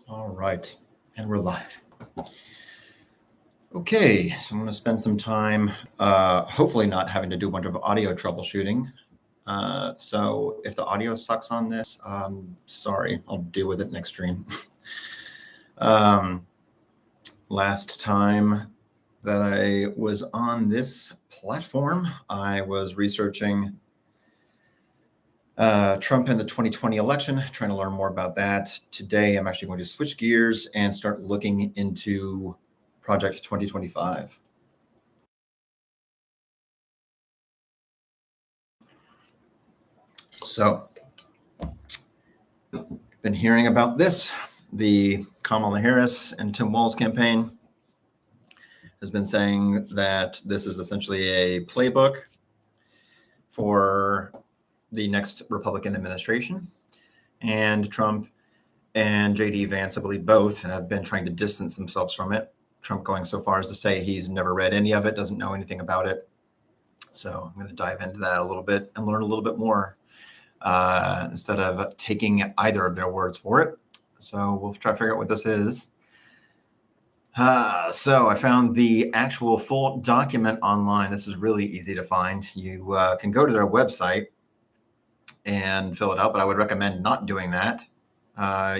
All right, and we're live. Okay, so I'm going to spend some time, hopefully not having to do a bunch of audio troubleshooting. So if the audio sucks on this, sorry, I'll deal with it next stream. Last time that I was on this platform, I was researching Trump in the 2020 election, trying to learn more about that. Today, I'm actually going to switch gears and start looking into Project 2025. So, been hearing about this. The Kamala Harris and Tim Walz campaign has been saying that this is essentially a playbook for the next Republican administration. And Trump and J.D. Vance, I believe both, have been trying to distance themselves from it. Trump going so far as to say he's never read any of it, doesn't know anything about it. So I'm going to dive into that a little bit and learn a little bit more instead of taking either of their words for it. So we'll try to figure out what this is. So I found the actual full document online. This is really easy to find. You can go to their website and fill it out, but I would recommend not doing that.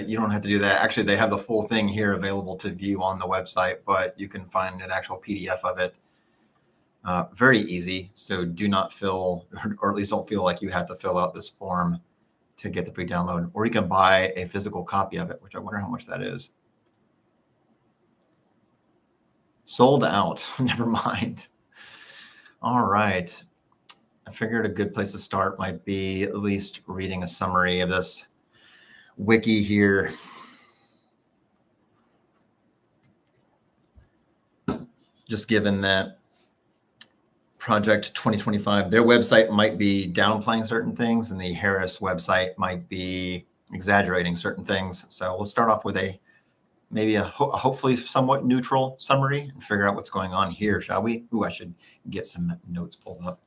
You don't have to do that. Actually, they have the full thing here available to view on the website, but you can find an actual PDF of it. Very easy. So do not fill, or at least don't feel like you have to fill out this form to get the free download, or you can buy a physical copy of it, which I wonder how much that is. Sold out. Never mind. All right. I figured a good place to start might be at least reading a summary of this wiki here. Just given that Project 2025, their website might be downplaying certain things and the Harris website might be exaggerating certain things. So we'll start off with maybe a hopefully somewhat neutral summary and figure out what's going on here, shall we? Ooh, I should get some notes pulled up.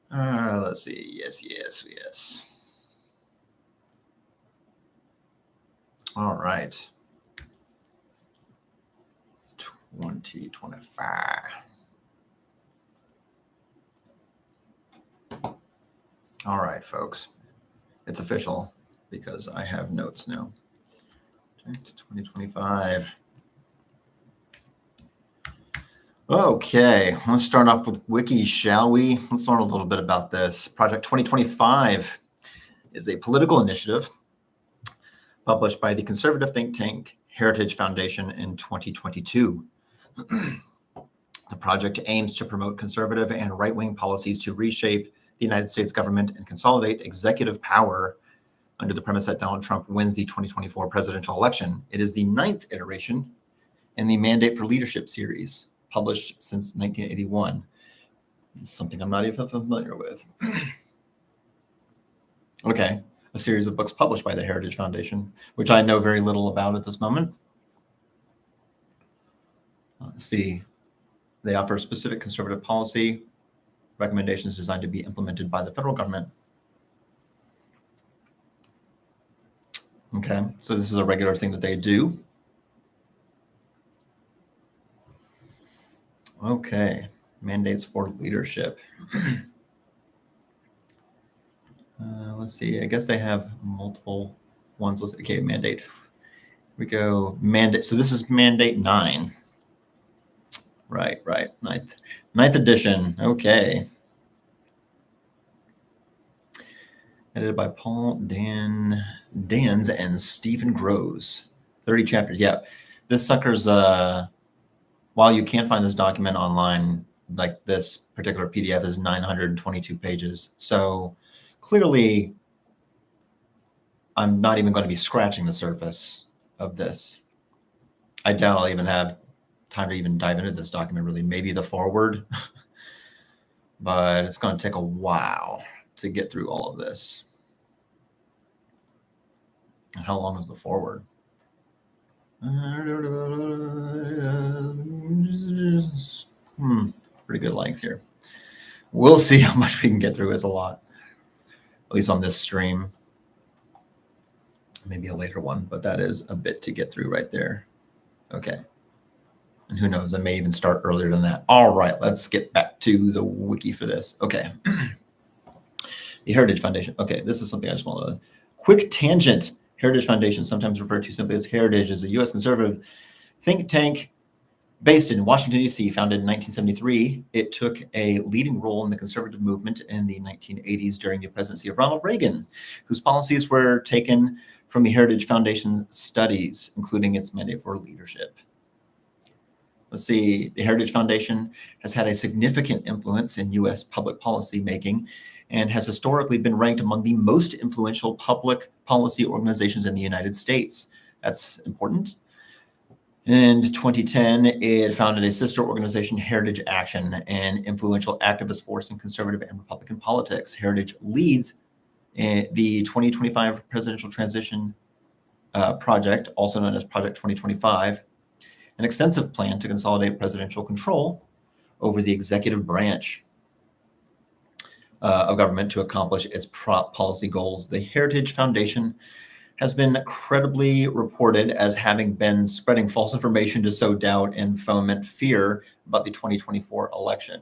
Let's see. Yes. All right. 2025. All right, folks. It's official because I have notes now. 2025. Okay, let's start off with Wiki, shall we? Let's learn a little bit about this. Project 2025 is a political initiative published by the conservative think tank Heritage Foundation in 2022. The project aims to promote conservative and right-wing policies to reshape the United States government and consolidate executive power under the premise that Donald Trump wins the 2024 presidential election. It is the 9th iteration in the Mandate for Leadership series, published since 1981. It's something I'm not even familiar with. Okay, a series of books published by the Heritage Foundation, which I know very little about at this moment. Let's see. They offer specific conservative policy recommendations designed to be implemented by the federal government. Okay, so this is a regular thing that they do. Okay, mandates for leadership. Let's see, I guess they have multiple ones. Okay, mandate. Here we go, mandate. So this is mandate 9. Right, ninth edition. Okay. Edited by Paul Dans and Stephen Groves. 30 chapters. Yeah, this sucker's, while you can't find this document online, like this particular PDF is 922 pages. So clearly, I'm not even going to be scratching the surface of this. I doubt I'll even have time to even dive into this document, really. Maybe the foreword, but it's going to take a while to get through all of this. And how long is the foreword? Pretty good length here. We'll see how much we can get through. Is a lot, at least on this stream. maybe a later one, but that is a bit to get through right there. Okay. And who knows, I may even start earlier than that. All right, let's get back to the wiki for this. Okay. The Heritage Foundation. Okay, this is something I just want to quick tangent. Heritage Foundation, sometimes referred to simply as Heritage, is a U.S. conservative think tank based in Washington, D.C., founded in 1973. It took a leading role in the conservative movement in the 1980s during the presidency of Ronald Reagan, whose policies were taken from the Heritage Foundation studies, including its mandate for leadership. Let's see, the Heritage Foundation has had a significant influence in U.S. public policy making and has historically been ranked among the most influential public policy organizations in the United States. That's important. In 2010, it founded a sister organization, Heritage Action, an influential activist force in conservative and Republican politics. Heritage leads the 2025 Presidential Transition Project, also known as Project 2025, an extensive plan to consolidate presidential control over the executive branch of government to accomplish its policy goals. The Heritage Foundation has been credibly reported as having been spreading false information to sow doubt and foment fear about the 2024 election.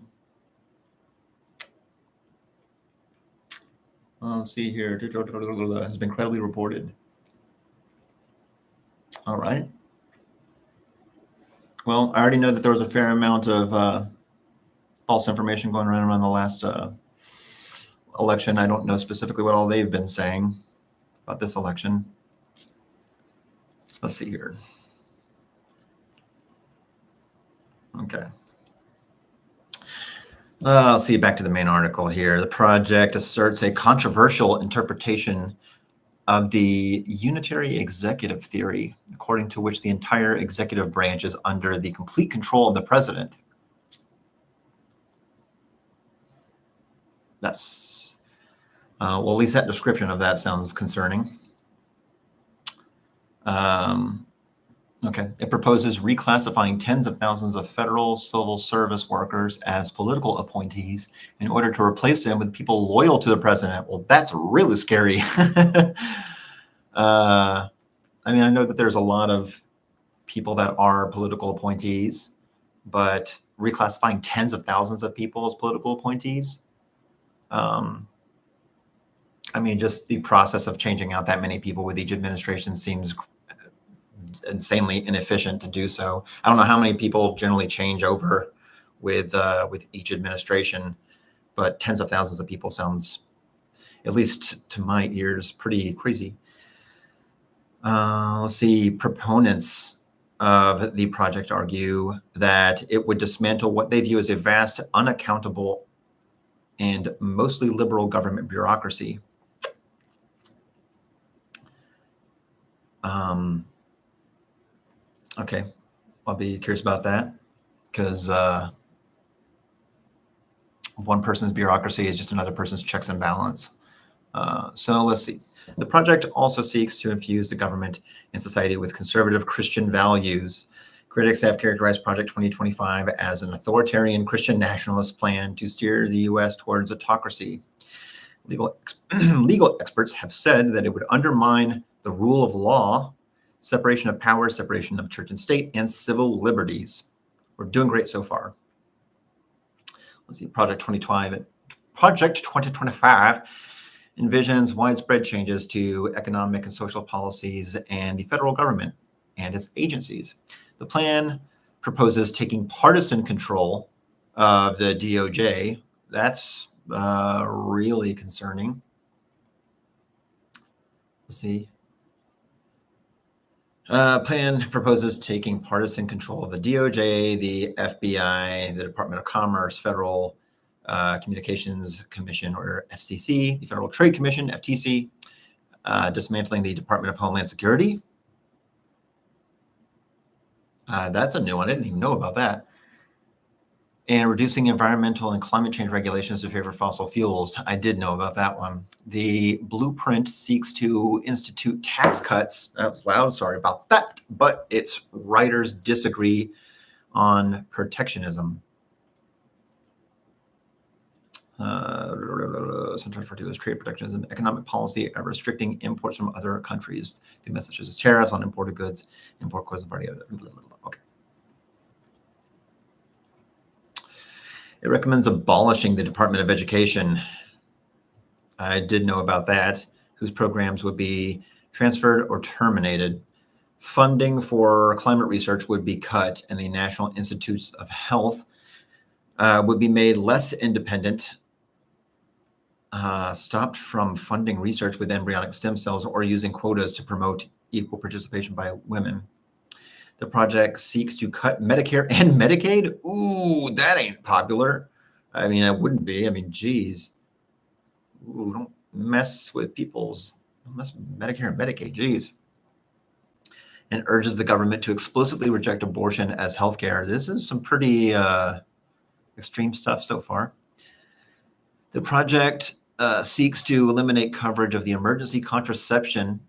Let's see here. Has been credibly reported. All right. Well, I already know that there was a fair amount of false information going around the last election. I don't know specifically what all they've been saying about this election. Let's see here. Okay. I'll see back to the main article here. The project asserts a controversial interpretation of the unitary executive theory, according to which the entire executive branch is under the complete control of the president. That's, well, at least that description of that sounds concerning. Okay, it proposes reclassifying tens of thousands of federal civil service workers as political appointees in order to replace them with people loyal to the president. Well, that's really scary. I mean, I know that there's a lot of people that are political appointees, but reclassifying tens of thousands of people as political appointees, I mean, just the process of changing out that many people with each administration seems insanely inefficient to do so. I don't know how many people generally change over with each administration, but tens of thousands of people sounds, at least to my ears, pretty crazy. Let's see, proponents of the project argue that it would dismantle what they view as a vast, unaccountable, and mostly liberal government bureaucracy. Okay, I'll be curious about that because one person's bureaucracy is just another person's checks and balance. So let's see. The project also seeks to infuse the government and society with conservative Christian values. Critics have characterized Project 2025 as an authoritarian Christian nationalist plan to steer the U.S. towards autocracy. Legal experts have said that it would undermine the rule of law, separation of powers, separation of church and state, and civil liberties. We're doing great so far. Let's see, Project 2025 envisions widespread changes to economic and social policies and the federal government and its agencies. The plan proposes taking partisan control of the DOJ. That's really concerning. Let's see. Plan proposes taking partisan control of the DOJ, the FBI, the Department of Commerce, Federal Communications Commission, or FCC, the Federal Trade Commission, FTC, dismantling the Department of Homeland Security. That's a new one. I didn't even know about that. And reducing environmental and climate change regulations to favor fossil fuels. I did know about that one. The blueprint seeks to institute tax cuts. That was loud, sorry about that. But its writers disagree on protectionism. Sometimes referred to as trade protectionism, economic policy of restricting imports from other countries through methods such as tariffs on imported goods, import codes of already. Okay. It recommends abolishing the Department of Education. I did know about that, whose programs would be transferred or terminated. Funding for climate research would be cut, and the National Institutes of Health would be made less independent, stopped from funding research with embryonic stem cells or using quotas to promote equal participation by women. The project seeks to cut Medicare and Medicaid. Ooh, that ain't popular. I mean, it wouldn't be. I mean, geez. Ooh, don't mess with Medicare and Medicaid, geez. And urges the government to explicitly reject abortion as healthcare. This is some pretty extreme stuff so far. The project seeks to eliminate coverage of the emergency contraception,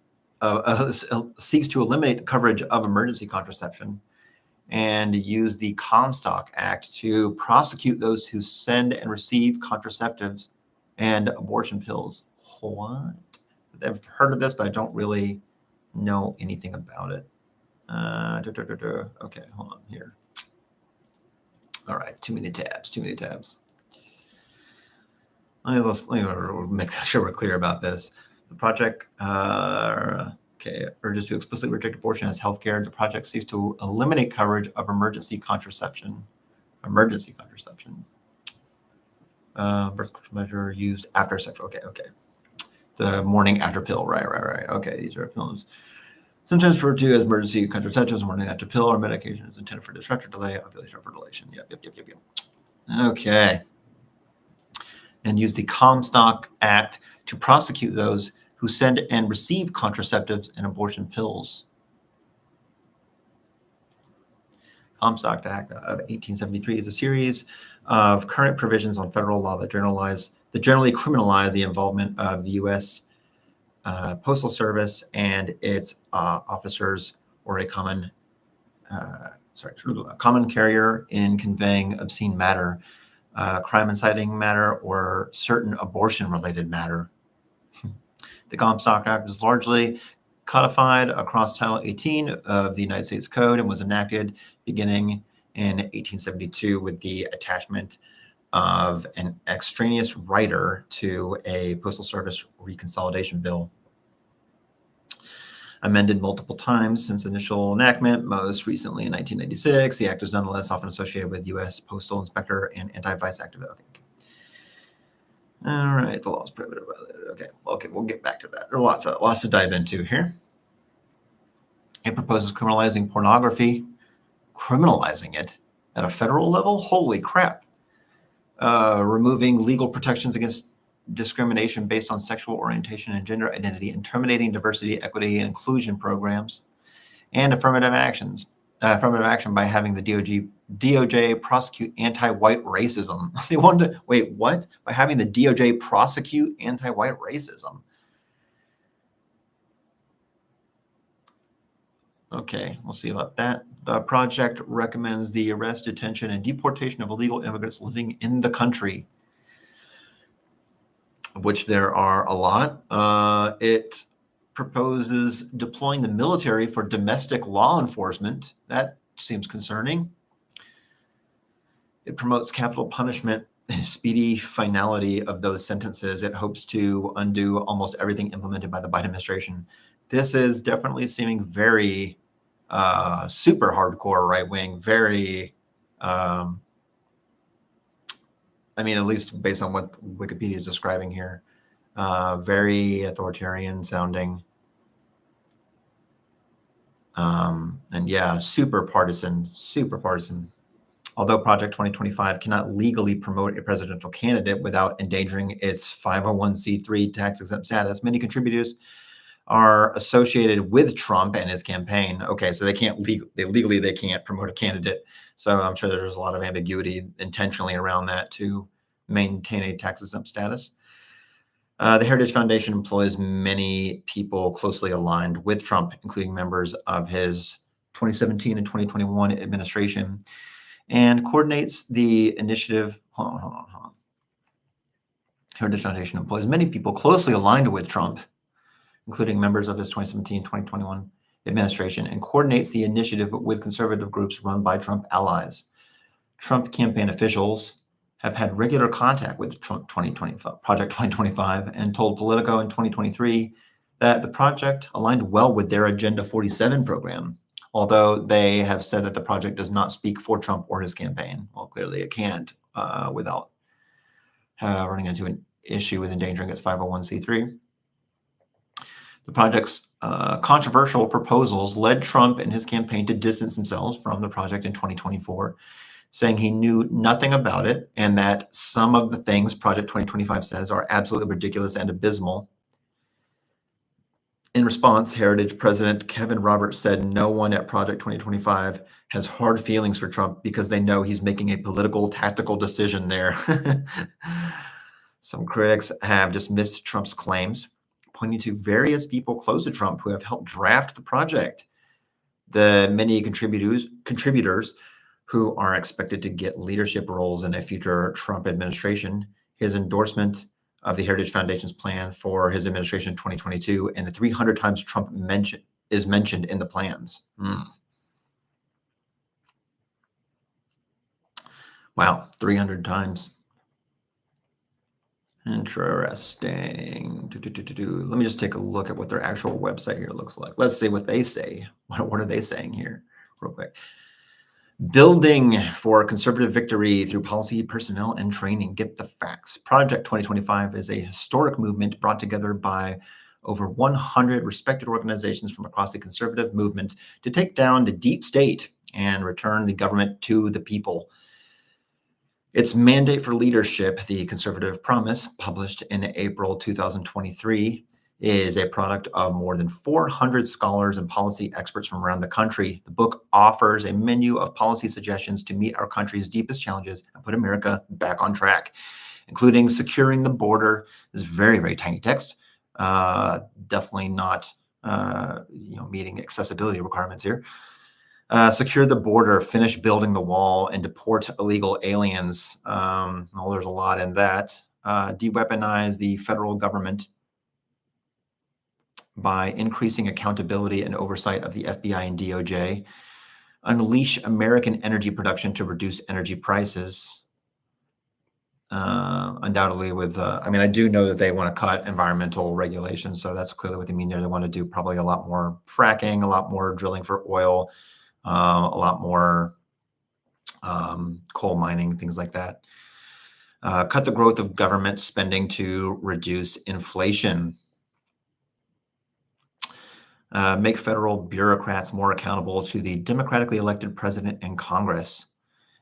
seeks to eliminate the coverage of emergency contraception and use the Comstock Act to prosecute those who send and receive contraceptives and abortion pills. What? I've heard of this, but I don't really know anything about it. Okay, hold on here. All right, too many tabs. Let me make sure we're clear about this. The project urges to explicitly reject abortion as healthcare. The project seeks to eliminate coverage of emergency contraception. Birth control measure used after sexual. Okay. The morning after pill. Right. Okay, these are pills. Sometimes referred to as emergency contraceptives, morning after pill, or medications intended for distraction, delay, ovulation, or fertilization. Yep. Okay. And use the Comstock Act to prosecute those who send and receive contraceptives and abortion pills. Comstock Act of 1873 is a series of current provisions on federal law that generally criminalize the involvement of the U.S. Postal Service and its officers or a common carrier in conveying obscene matter, crime inciting matter, or certain abortion-related matter. The Comstock Act is largely codified across Title 18 of the United States Code and was enacted beginning in 1872 with the attachment of an extraneous rider to a Postal Service reconsolidation bill. Amended multiple times since initial enactment, most recently in 1996, the act is nonetheless often associated with U.S. Postal Inspector and anti-vice activist. Okay. All right, the law is prohibited. Okay, we'll get back to that. There are lots to dive into here. It proposes criminalizing pornography, criminalizing it at a federal level. Holy crap! Removing legal protections against discrimination based on sexual orientation and gender identity, and terminating diversity, equity, and inclusion programs, and affirmative action by having the DOJ prosecute anti-white racism. They wanted to, wait, what? By having the DOJ prosecute anti-white racism. Okay, we'll see about that. The project recommends the arrest, detention, and deportation of illegal immigrants living in the country, of which there are a lot. It proposes deploying the military for domestic law enforcement. That seems concerning. It promotes capital punishment, speedy finality of those sentences. It hopes to undo almost everything implemented by the Biden administration. This is definitely seeming very super hardcore right-wing, very, at least based on what Wikipedia is describing here, very authoritarian sounding. And yeah, super partisan. Although Project 2025 cannot legally promote a presidential candidate without endangering its 501c3 tax-exempt status, many contributors are associated with Trump and his campaign. Okay, so they can't promote a candidate. So I'm sure there's a lot of ambiguity intentionally around that to maintain a tax-exempt status. The Heritage Foundation employs many people closely aligned with Trump, including members of his 2017 and 2021 administration, and coordinates the initiative. Hold on. Heritage Foundation employs many people closely aligned with Trump, including members of his 2017-2021 administration, and coordinates the initiative with conservative groups run by Trump allies. Trump campaign officials have had regular contact with Trump 2025, Project 2025, and told Politico in 2023 that the project aligned well with their Agenda 47 program, although they have said that the project does not speak for Trump or his campaign. Well, clearly it can't without running into an issue with endangering its 501c3. The project's controversial proposals led Trump and his campaign to distance themselves from the project in 2024, saying he knew nothing about it and that some of the things Project 2025 says are absolutely ridiculous and abysmal. In response, Heritage President Kevin Roberts said no one at Project 2025 has hard feelings for Trump because they know he's making a political, tactical decision there. Some critics have dismissed Trump's claims, pointing to various people close to Trump who have helped draft the project. The many contributors who are expected to get leadership roles in a future Trump administration, his endorsement of the Heritage Foundation's plan for his administration in 2022, and the 300 times Trump is mentioned in the plans. Wow, 300 times. Interesting. Let me just take a look at what their actual website here looks like. Let's see what they say. What are they saying here real quick? Building for conservative victory through policy, personnel, and training. Get the facts. Project 2025 is a historic movement brought together by over 100 respected organizations from across the conservative movement to take down the deep state and return the government to the people. Its mandate for leadership, the Conservative Promise, published in April 2023, is a product of more than 400 scholars and policy experts from around the country. The book offers a menu of policy suggestions to meet our country's deepest challenges and put America back on track, including securing the border. This is very, very tiny text. Definitely not meeting accessibility requirements here. Secure the border, finish building the wall, and deport illegal aliens. Well, there's a lot in that. De-weaponize the federal government by increasing accountability and oversight of the FBI and DOJ. Unleash American energy production to reduce energy prices. Undoubtedly with, I do know that they want to cut environmental regulations, so that's clearly what they mean there. They want to do probably a lot more fracking, a lot more drilling for oil, a lot more coal mining, things like that. Cut the growth of government spending to reduce inflation. Make federal bureaucrats more accountable to the democratically elected president and Congress.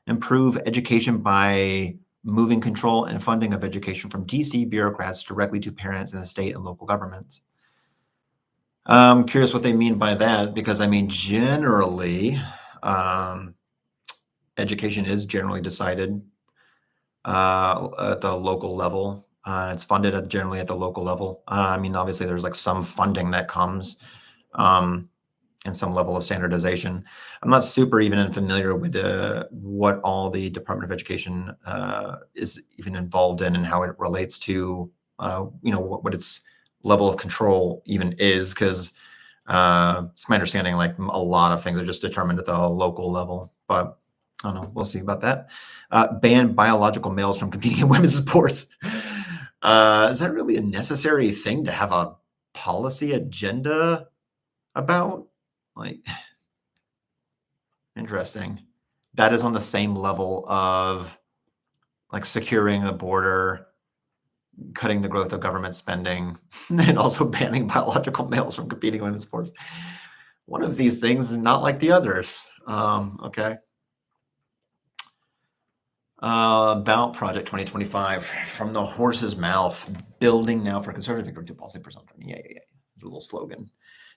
Improve education by moving control and funding of education from DC bureaucrats directly to parents in the state and local governments. I'm curious what they mean by that, because generally, education is generally decided at the local level. It's funded generally at the local level. Obviously there's like some funding that comes and some level of standardization. I'm not super even familiar with what all the Department of Education is even involved in and how it relates to, what its level of control even is, because it's my understanding like a lot of things are just determined at the local level, but I don't know, we'll see about that. Ban biological males from competing in women's sports. Is that really a necessary thing to have a policy agenda about? Like, interesting. That is on the same level of like securing the border, cutting the growth of government spending, and also banning biological males from competing in women's sports. One of these things is not like the others. Okay. About Project 2025, from the horse's mouth, building now for conservative victory to policy presumption. Yeah. A little slogan.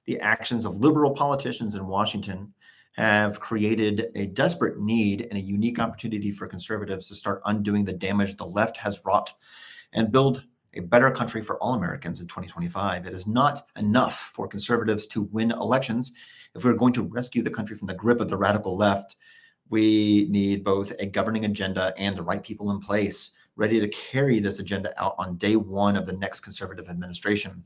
The actions of liberal politicians in Washington have created a desperate need and a unique opportunity for conservatives to start undoing the damage the left has wrought and build a better country for all Americans in 2025. It is not enough for conservatives to win elections. If we're going to rescue the country from the grip of the radical left, we need both a governing agenda and the right people in place. ready to carry this agenda out on day one of the next conservative administration.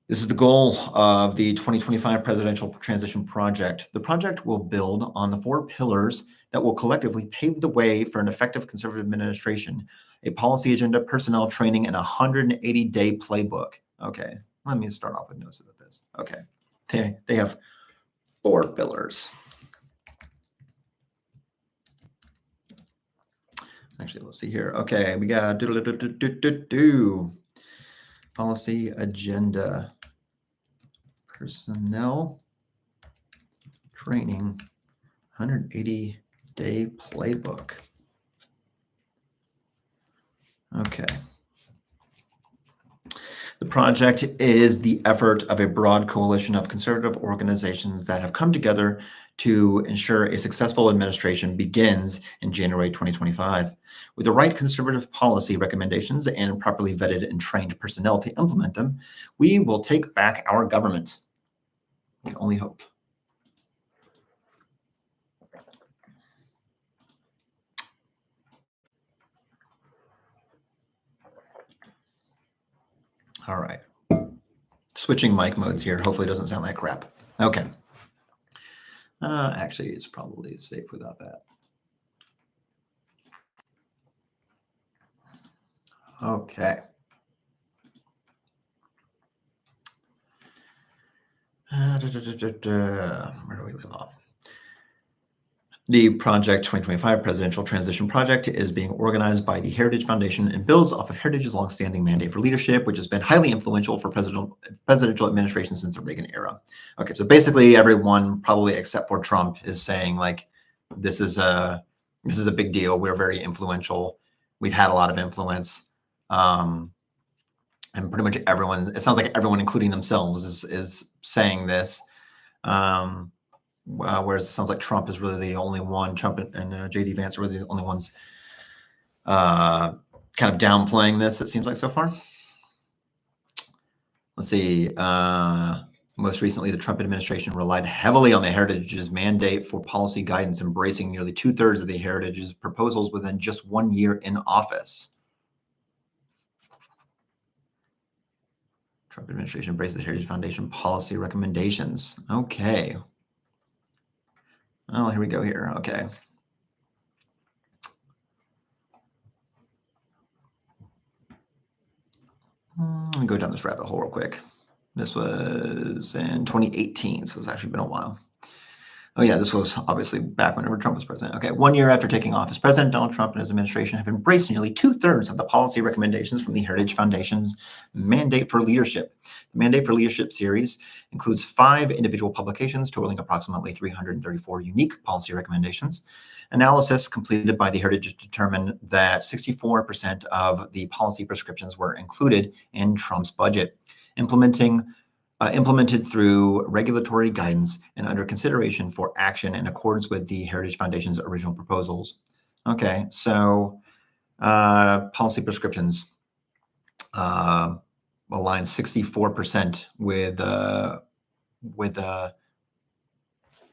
This is the goal of the 2025 Presidential Transition Project. The project will build on the 4 pillars that will collectively pave the way for an effective conservative administration: a policy agenda, personnel training, and a 180-day playbook. Okay, let me start off with notes about this. Okay, they have 4 pillars. Actually, let's see here. Okay, we got policy agenda, personnel training, 180-day playbook. Okay. The project is the effort of a broad coalition of conservative organizations that have come together to ensure a successful administration begins in January 2025. With the right conservative policy recommendations and properly vetted and trained personnel to implement them, we will take back our government. We can only hope. All right. Switching mic modes here. Hopefully it doesn't sound like crap. Okay. Actually, it's probably safe without that. Okay. Where do we leave off? The Project 2025 Presidential Transition Project is being organized by the Heritage Foundation and builds off of Heritage's longstanding mandate for leadership, which has been highly influential for presidential administration since the Reagan era. Okay, so basically everyone, probably except for Trump, is saying like, this is a big deal. We're very influential. We've had a lot of influence. And pretty much everyone, it sounds like everyone, including themselves, is saying this. Whereas it sounds like Trump is really the only one, Trump and J.D. Vance are really the only ones kind of downplaying this, it seems like so far. Let's see. Most recently, the Trump administration relied heavily on the Heritage's mandate for policy guidance, embracing nearly 2/3 of the Heritage's proposals within just 1 year in office. Trump administration embraces the Heritage Foundation policy recommendations. Okay. Oh, here we go here. Okay. Let me go down this rabbit hole real quick. This was in 2018, so it's actually been a while. Oh yeah, this was obviously back whenever Trump was president. Okay, 1 year after taking office, President Donald Trump and his administration have embraced nearly 2/3 of the policy recommendations from the Heritage Foundation's Mandate for Leadership. The Mandate for Leadership series includes 5 individual publications totaling approximately 334 unique policy recommendations. Analysis completed by the Heritage determined that 64% of the policy prescriptions were included in Trump's budget. Implemented through regulatory guidance and under consideration for action in accordance with the Heritage Foundation's original proposals. Okay, so policy prescriptions align 64% with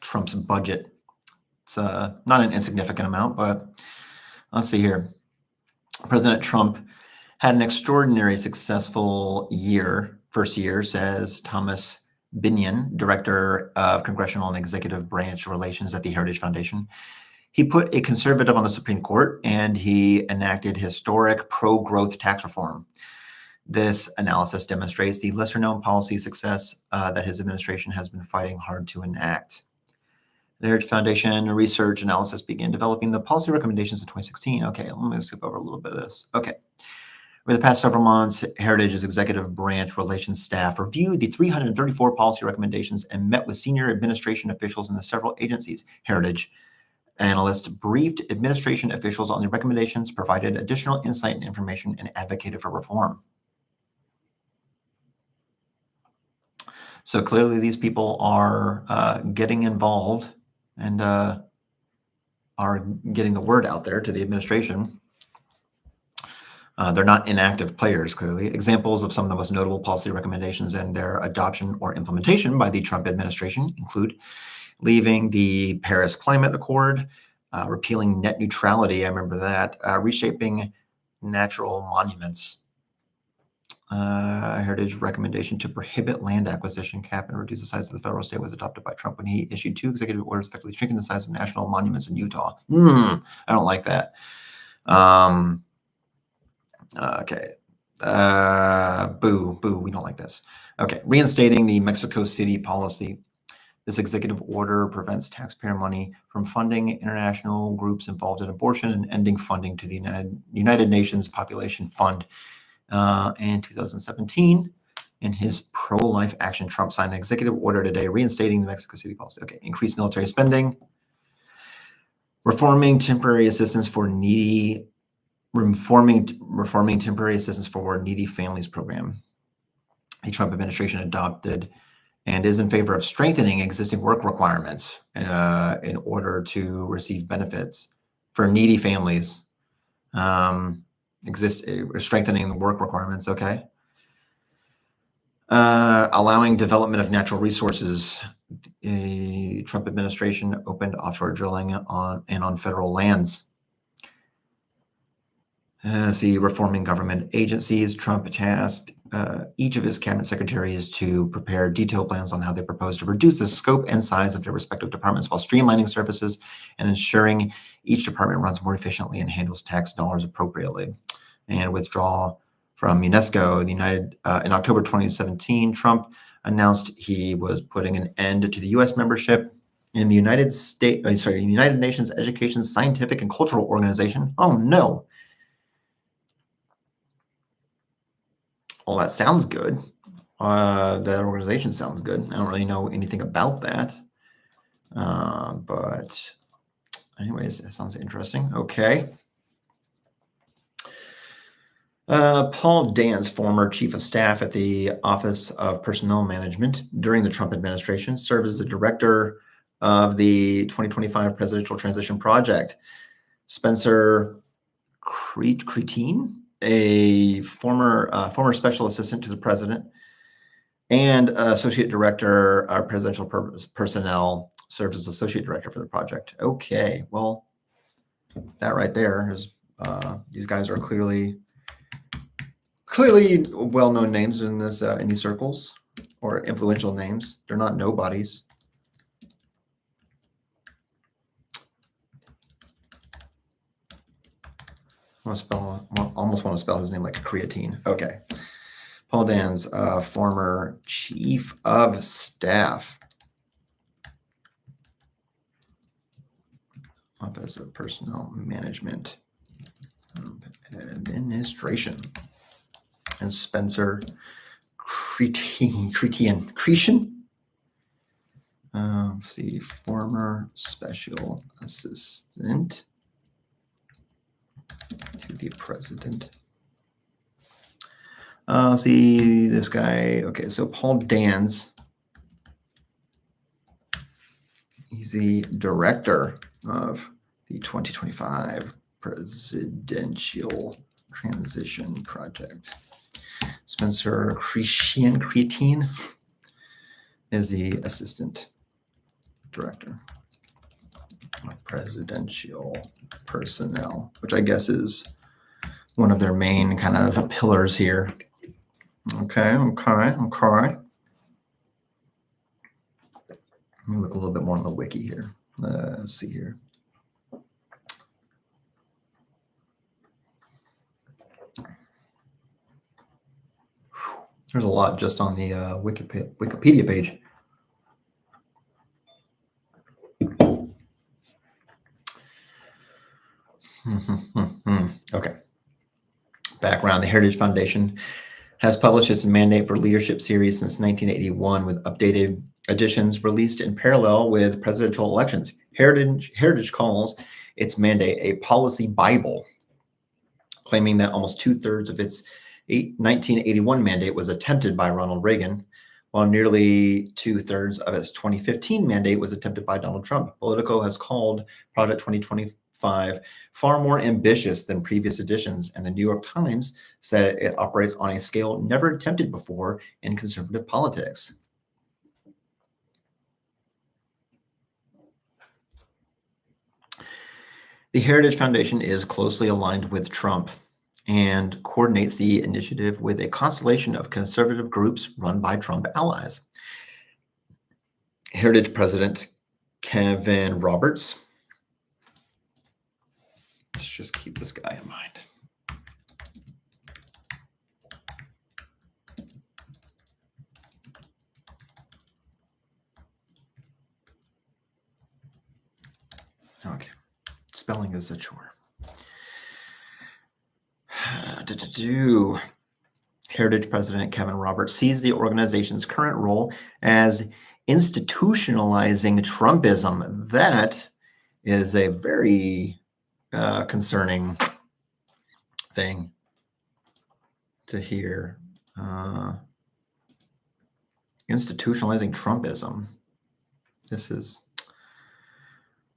Trump's budget. It's not an insignificant amount, but let's see here. President Trump had an extraordinary successful first year, says Thomas Binion, Director of Congressional and Executive Branch Relations at the Heritage Foundation. He put a conservative on the Supreme Court, and he enacted historic pro-growth tax reform. This analysis demonstrates the lesser-known policy success that his administration has been fighting hard to enact. The Heritage Foundation research analysis began developing the policy recommendations in 2016. Okay, let me skip over a little bit of this. Okay. Over the past several months, Heritage's executive branch relations staff reviewed the 334 policy recommendations and met with senior administration officials in the several agencies. Heritage analysts briefed administration officials on the recommendations, provided additional insight and information, and advocated for reform. So clearly these people are getting involved and are getting the word out there to the administration. They're not inactive players, clearly. Examples of some of the most notable policy recommendations and their adoption or implementation by the Trump administration include leaving the Paris Climate Accord, repealing net neutrality. I remember that. Reshaping natural monuments. Heritage recommendation to prohibit land acquisition, cap, and reduce the size of the federal state was adopted by Trump when he issued 2 executive orders effectively shrinking the size of national monuments in Utah. I don't like that. Okay. Boo. We don't like this. Okay. Reinstating the Mexico City policy. This executive order prevents taxpayer money from funding international groups involved in abortion and ending funding to the United Nations Population Fund. In 2017, in his pro-life action, Trump signed an executive order today reinstating the Mexico City policy. Okay, increased military spending, reforming temporary assistance for needy, reforming temporary assistance for needy families program. The Trump administration adopted and is in favor of strengthening existing work requirements in order to receive benefits for needy families. Strengthening the work requirements, okay. Allowing development of natural resources. The Trump administration opened offshore drilling on federal lands. Reforming government agencies. Trump tasked each of his cabinet secretaries to prepare detailed plans on how they propose to reduce the scope and size of their respective departments while streamlining services and ensuring each department runs more efficiently and handles tax dollars appropriately. And withdraw from UNESCO. In October 2017, Trump announced he was putting an end to the U.S. membership in the United Nations Education, Scientific, and Cultural Organization. Oh no. Well, that sounds good. That organization sounds good. I don't really know anything about that. But anyways, that sounds interesting. Okay. Paul Dans, former chief of staff at the Office of Personnel Management during the Trump administration, served as the director of the 2025 Presidential Transition Project. Spencer Cretin, a former special assistant to the president and associate director of presidential personnel, served as associate director for the project. Okay, well, that right there is these guys are clearly well-known names in these circles, or influential names. They're not nobodies. Almost want to spell his name like creatine. Okay. Paul Dans, former chief of staff, Office of Personnel Management Administration. And Spencer Cretin, the former special assistant to the president. See this guy. Okay, so Paul Dans, he's the director of the 2025 Presidential Transition Project. Spencer Cretin is the assistant director of presidential personnel, which I guess is one of their main kind of pillars here. Okay. Let me look a little bit more on the wiki here. Let's see here. There's a lot just on the Wikipedia page. Okay. Background: the Heritage Foundation has published its Mandate for Leadership series since 1981, with updated editions released in parallel with presidential elections. Heritage calls its mandate a policy Bible, claiming that almost 2/3 of its 1981 mandate was attempted by Ronald Reagan, while nearly 2/3 of its 2015 mandate was attempted by Donald Trump. Politico has called Project 2025 far more ambitious than previous editions, and the New York Times said it operates on a scale never attempted before in conservative politics. The Heritage Foundation is closely aligned with Trump and coordinates the initiative with a constellation of conservative groups run by Trump allies. Heritage President Kevin Roberts. Let's just keep this guy in mind. Okay, spelling is a chore. Heritage President Kevin Roberts sees the organization's current role as institutionalizing Trumpism. That is a very concerning thing to hear. Institutionalizing Trumpism.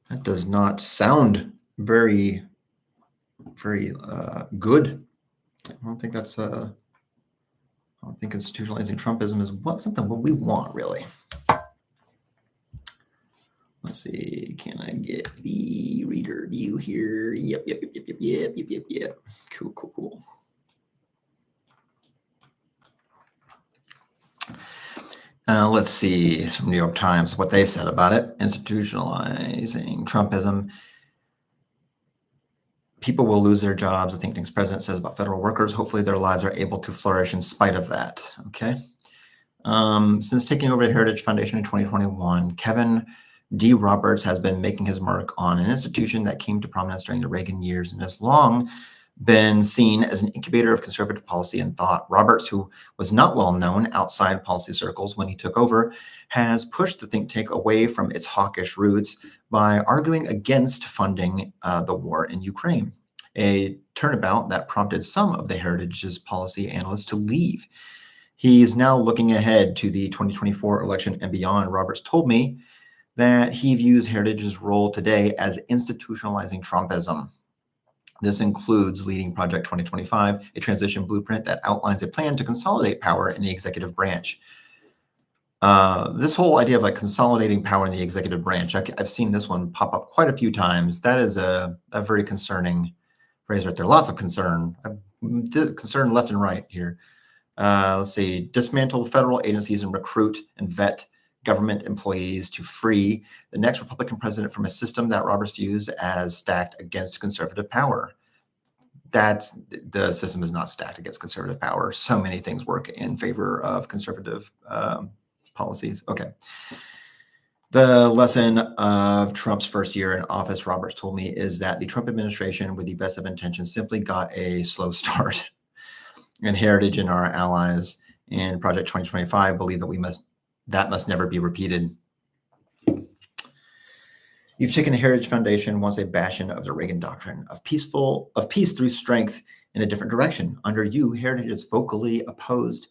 That does not sound very good. I don't think institutionalizing Trumpism is something what we want, really. Let's see, can I get the reader view here? Yep. Cool. Let's see, from New York Times, what they said about it. Institutionalizing Trumpism. People will lose their jobs, the think tank's president says about federal workers. Hopefully their lives are able to flourish in spite of that, okay? Since taking over the Heritage Foundation in 2021, Kevin D. Roberts has been making his mark on an institution that came to prominence during the Reagan years and has long been seen as an incubator of conservative policy and thought. Roberts, who was not well known outside policy circles when he took over, has pushed the think tank away from its hawkish roots by arguing against funding the war in Ukraine, a turnabout that prompted some of the Heritage's policy analysts to leave. He's now looking ahead to the 2024 election and beyond. Roberts told me that he views Heritage's role today as institutionalizing Trumpism. This includes leading Project 2025, a transition blueprint that outlines a plan to consolidate power in the executive branch. This whole idea of consolidating power in the executive branch, I've seen this one pop up quite a few times. That is a very concerning phrase right there. Lots of concern. Concern left and right here. Let's see, dismantle federal agencies and recruit and vet government employees to free the next Republican president from a system that Roberts views as stacked against conservative power. That the system is not stacked against conservative power. So many things work in favor of conservative policies. Okay. The lesson of Trump's first year in office, Roberts told me, is that the Trump administration, with the best of intentions, simply got a slow start. And Heritage and our allies in Project 2025 believe that must never be repeated. You've taken the Heritage Foundation, once a bastion of the Reagan doctrine of peace through strength, in a different direction. Under you, Heritage has vocally opposed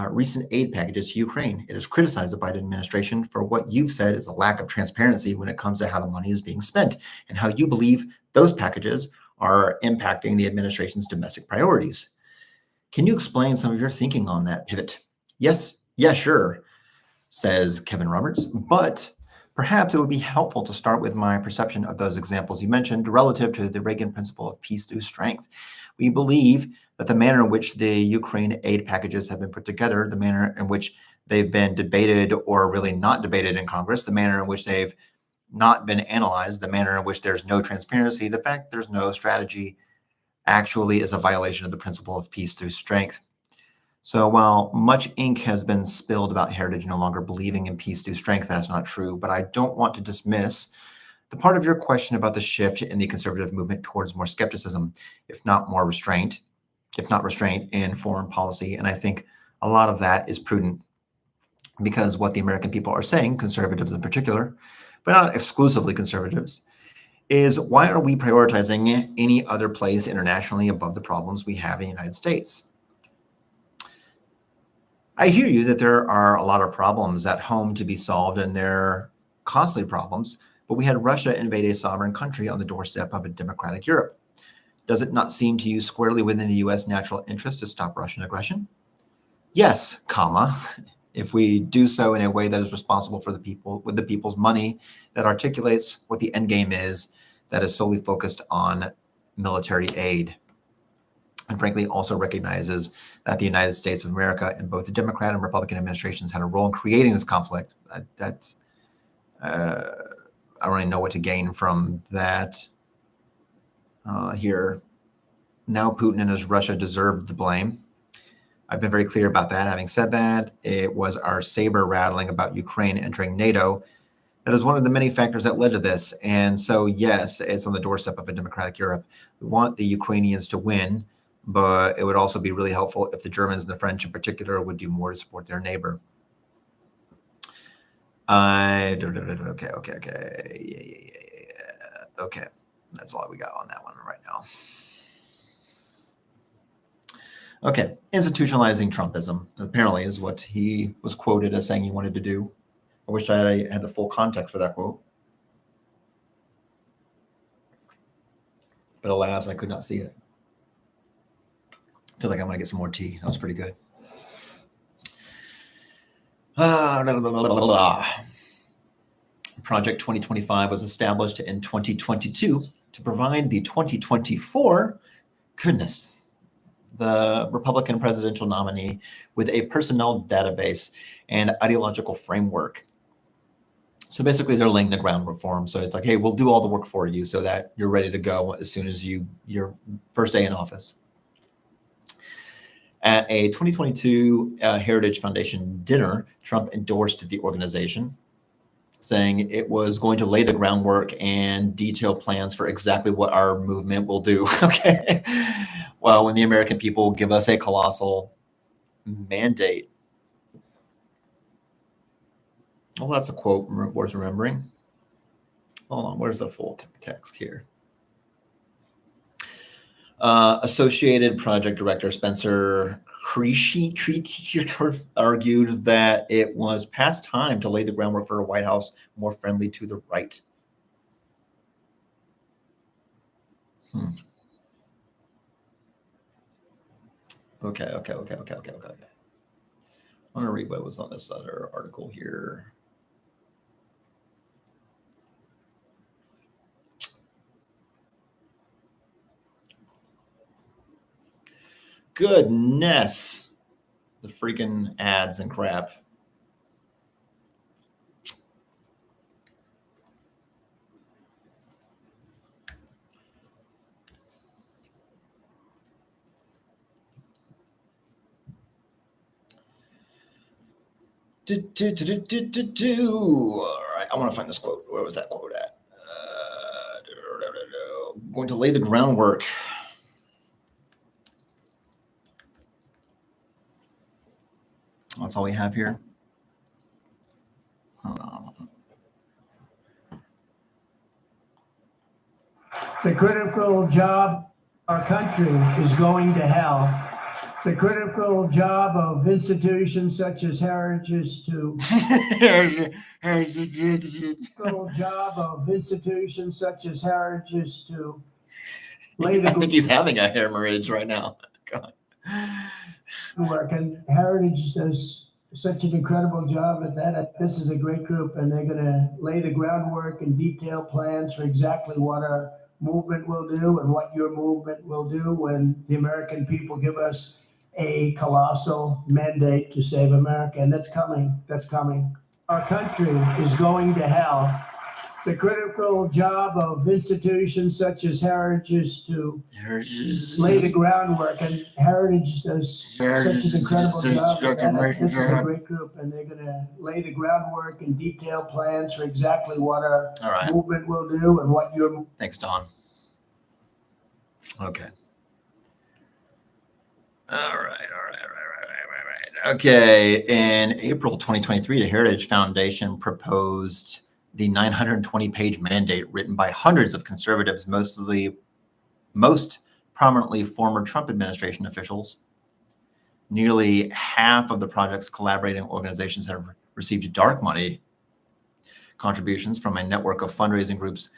recent aid packages to Ukraine. It has criticized the Biden administration for what you've said is a lack of transparency when it comes to how the money is being spent and how you believe those packages are impacting the administration's domestic priorities. Can you explain some of your thinking on that pivot? Yes, sure, says Kevin Roberts, but perhaps it would be helpful to start with my perception of those examples you mentioned relative to the Reagan principle of peace through strength. We believe that the manner in which the Ukraine aid packages have been put together, the manner in which they've been debated or really not debated in Congress, the manner in which they've not been analyzed, the manner in which there's no transparency, the fact there's no strategy actually is a violation of the principle of peace through strength. So while much ink has been spilled about Heritage no longer believing in peace through strength, that's not true. But I don't want to dismiss the part of your question about the shift in the conservative movement towards more skepticism, if not restraint in foreign policy. And I think a lot of that is prudent because what the American people are saying, conservatives in particular, but not exclusively conservatives, is why are we prioritizing any other place internationally above the problems we have in the United States? I hear you that there are a lot of problems at home to be solved, and they're costly problems, but we had Russia invade a sovereign country on the doorstep of a democratic Europe. Does it not seem to you squarely within the U.S. natural interest to stop Russian aggression? Yes, if we do so in a way that is responsible for the people, with the people's money, that articulates what the end game is, that is solely focused on military aid. And frankly, also recognizes that the United States of America and both the Democrat and Republican administrations had a role in creating this conflict. I don't really know what to gain from that here. Now Putin and his Russia deserved the blame. I've been very clear about that. Having said that, it was our saber rattling about Ukraine entering NATO that is one of the many factors that led to this. And so, yes, it's on the doorstep of a democratic Europe. We want the Ukrainians to win, but it would also be really helpful if the Germans and the French in particular would do more to support their neighbor. Okay. Okay. That's all we got on that one right now. Okay. Institutionalizing Trumpism apparently is what he was quoted as saying he wanted to do. I wish I had the full context for that quote. But alas, I could not see it. I feel like I'm going to get some more tea. That was pretty good. Project 2025 was established in 2022 to provide the 2024, goodness, the Republican presidential nominee with a personnel database and ideological framework. So basically, they're laying the groundwork for him. So it's like, hey, we'll do all the work for you so that you're ready to go as soon as your first day in office. At a 2022 Heritage Foundation dinner, Trump endorsed the organization, saying it was going to lay the groundwork and detail plans for exactly what our movement will do. Okay. Well, when the American people give us a colossal mandate. Well, that's a quote worth remembering. Hold on, where's the full text here? Associated Project Director Spencer Creasy argued that it was past time to lay the groundwork for a White House more friendly to the right. Okay. I want to read what was on this other article here. Goodness. The freaking ads and crap. All right, I want to find this quote. Where was that quote at? Going to lay the groundwork. That's all we have here. The critical job our country is going to hell. The critical job of institutions such as Heritage to critical job of institutions such as Heritage to lay the I think he's having a hemorrhage right now. God. Work, and Heritage does such an incredible job at that. This is a great group, and they're going to lay the groundwork and detail plans for exactly what our movement will do and what your movement will do when the American people give us a colossal mandate to save America. And that's coming. Our country is going to hell. The critical job of institutions such as Heritage to lay the groundwork, and Heritage does such an incredible job. This is a great group, and they're going to lay the groundwork and detail plans for exactly what our movement will do and what your. Thanks, Don. Okay. All right. Okay. In April 2023, the Heritage Foundation proposed the 920-page mandate written by hundreds of conservatives, most prominently former Trump administration officials. Nearly half of the project's collaborating organizations have received dark money contributions from a network of fundraising groups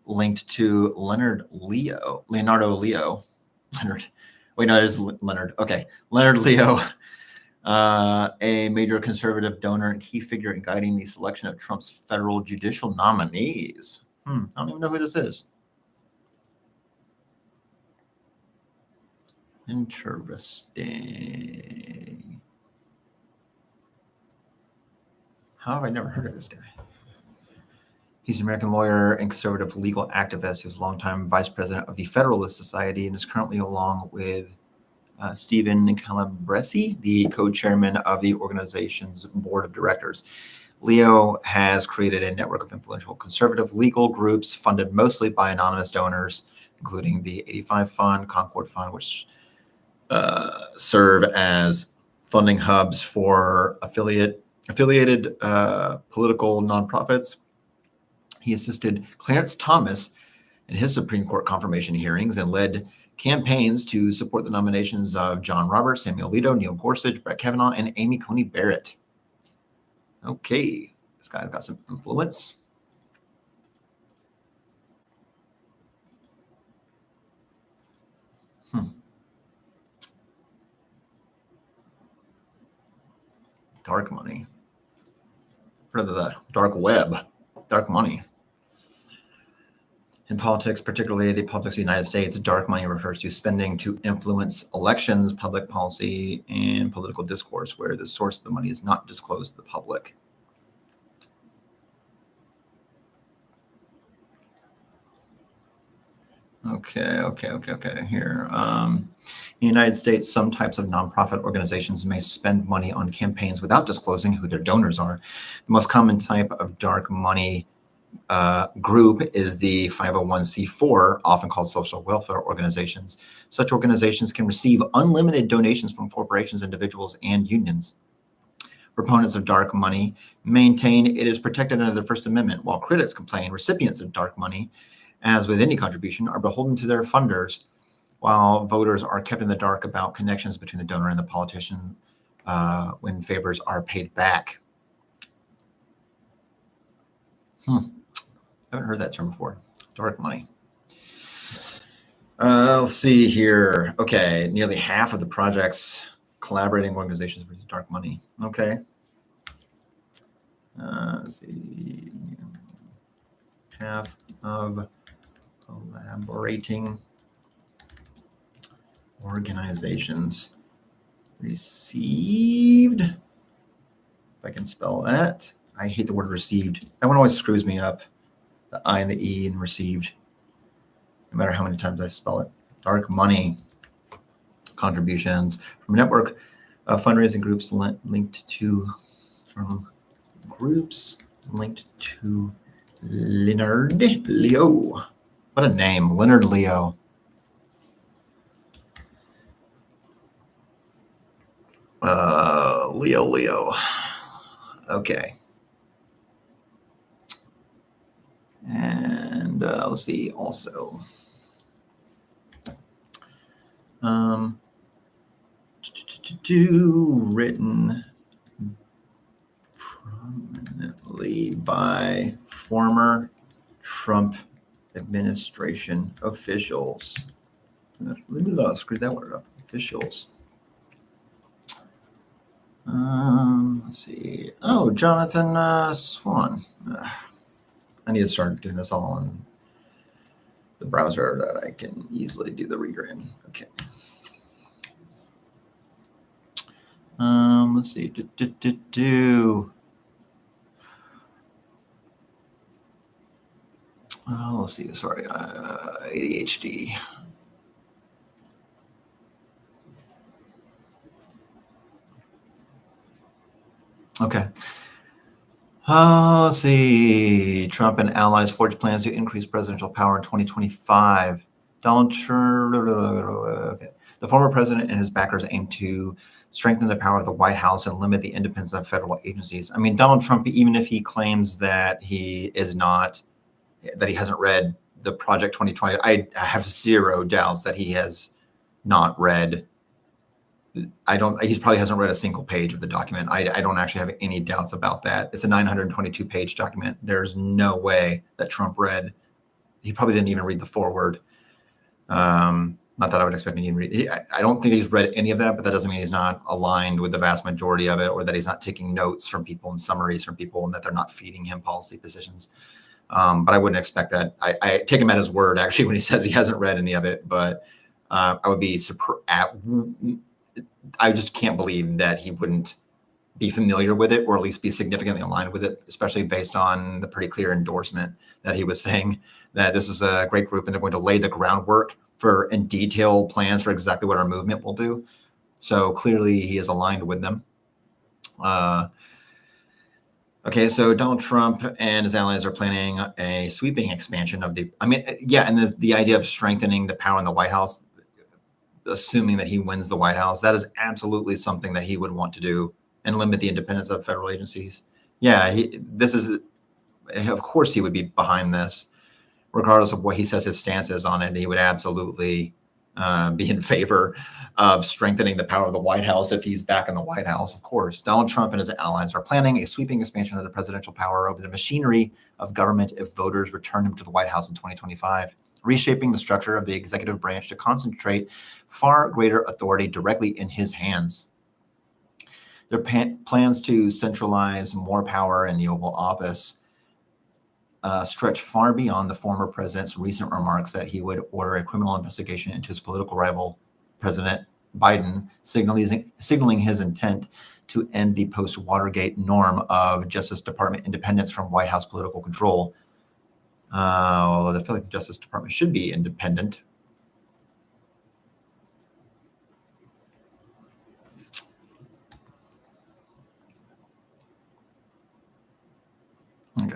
linked to Leonard Leo. Leonard Leo, a major conservative donor and key figure in guiding the selection of Trump's federal judicial nominees. I don't even know who this is. Interesting. How have I never heard of this guy? He's an American lawyer and conservative legal activist. He was a longtime vice president of the Federalist Society and is currently, along with Stephen Calabresi, the co-chairman of the organization's board of directors. Leo has created a network of influential conservative legal groups funded mostly by anonymous donors, including the 85 Fund, Concord Fund, which serve as funding hubs for affiliated political nonprofits. He assisted Clarence Thomas in his Supreme Court confirmation hearings and led campaigns to support the nominations of John Roberts, Samuel Alito, Neil Gorsuch, Brett Kavanaugh, and Amy Coney Barrett. Okay, this guy's got some influence. Dark money. Or the dark web, dark money. In politics, particularly the politics of the United States, dark money refers to spending to influence elections, public policy, and political discourse, where the source of the money is not disclosed to the public. Okay. Here, in the United States, some types of nonprofit organizations may spend money on campaigns without disclosing who their donors are. The most common type of dark money group is the 501c4, often called social welfare organizations. Such organizations can receive unlimited donations from corporations, individuals, and unions. Proponents of dark money maintain it is protected under the First Amendment, while critics complain recipients of dark money, as with any contribution, are beholden to their funders, while voters are kept in the dark about connections between the donor and the politician when favors are paid back. I haven't heard that term before. Dark money. Let's see here. Okay, nearly half of the project's collaborating organizations with dark money. Okay. Let's see. Half of collaborating organizations received. If I can spell that. I hate the word received. That one always screws me up. The I and the E in received. No matter how many times I spell it. Dark money contributions from a network of fundraising groups linked to Leonard Leo. What a name, Leonard Leo. Leo. Okay. And let's see also. Written prominently by former Trump administration officials. Screwed that word up. Officials. Let's see. Oh, Jonathan Swan. I need to start doing this all on the browser that I can easily do the reader in. Okay. Let's see. Let's see. Sorry, ADHD. Okay. Let's see. Trump and allies forge plans to increase presidential power in 2025. Donald Trump. Okay. The former president and his backers aim to strengthen the power of the White House and limit the independence of federal agencies. I mean, Donald Trump, even if he claims that he hasn't read the Project 2020, I have zero doubts that he has not read. He probably hasn't read a single page of the document. I don't actually have any doubts about that. It's a 922-page document. There's no way that Trump read. He probably didn't even read the foreword. Not that I would expect him to read. I don't think he's read any of that, but that doesn't mean he's not aligned with the vast majority of it, or that he's not taking notes from people and summaries from people, and that they're not feeding him policy positions. But I wouldn't expect that. I take him at his word, actually, when he says he hasn't read any of it. But I would be I just can't believe that he wouldn't be familiar with it, or at least be significantly aligned with it, especially based on the pretty clear endorsement that he was saying that this is a great group and they're going to lay the groundwork for and detailed plans for exactly what our movement will do. So clearly he is aligned with them. Okay, so Donald Trump and his allies are planning a sweeping expansion of and the idea of strengthening the power in the White House, assuming that he wins the White House, that is absolutely something that he would want to do, and limit the independence of federal agencies. Yeah, of course he would be behind this, regardless of what he says his stance is on it. He would absolutely be in favor of strengthening the power of the White House if he's back in the White House, of course. Donald Trump and his allies are planning a sweeping expansion of the presidential power over the machinery of government if voters return him to the White House in 2025, reshaping the structure of the executive branch to concentrate far greater authority directly in his hands. Their plans to centralize more power in the Oval Office stretch far beyond the former president's recent remarks that he would order a criminal investigation into his political rival, President Biden, signaling his intent to end the post-Watergate norm of Justice Department independence from White House political control. Although I feel like the Justice Department should be independent. Okay.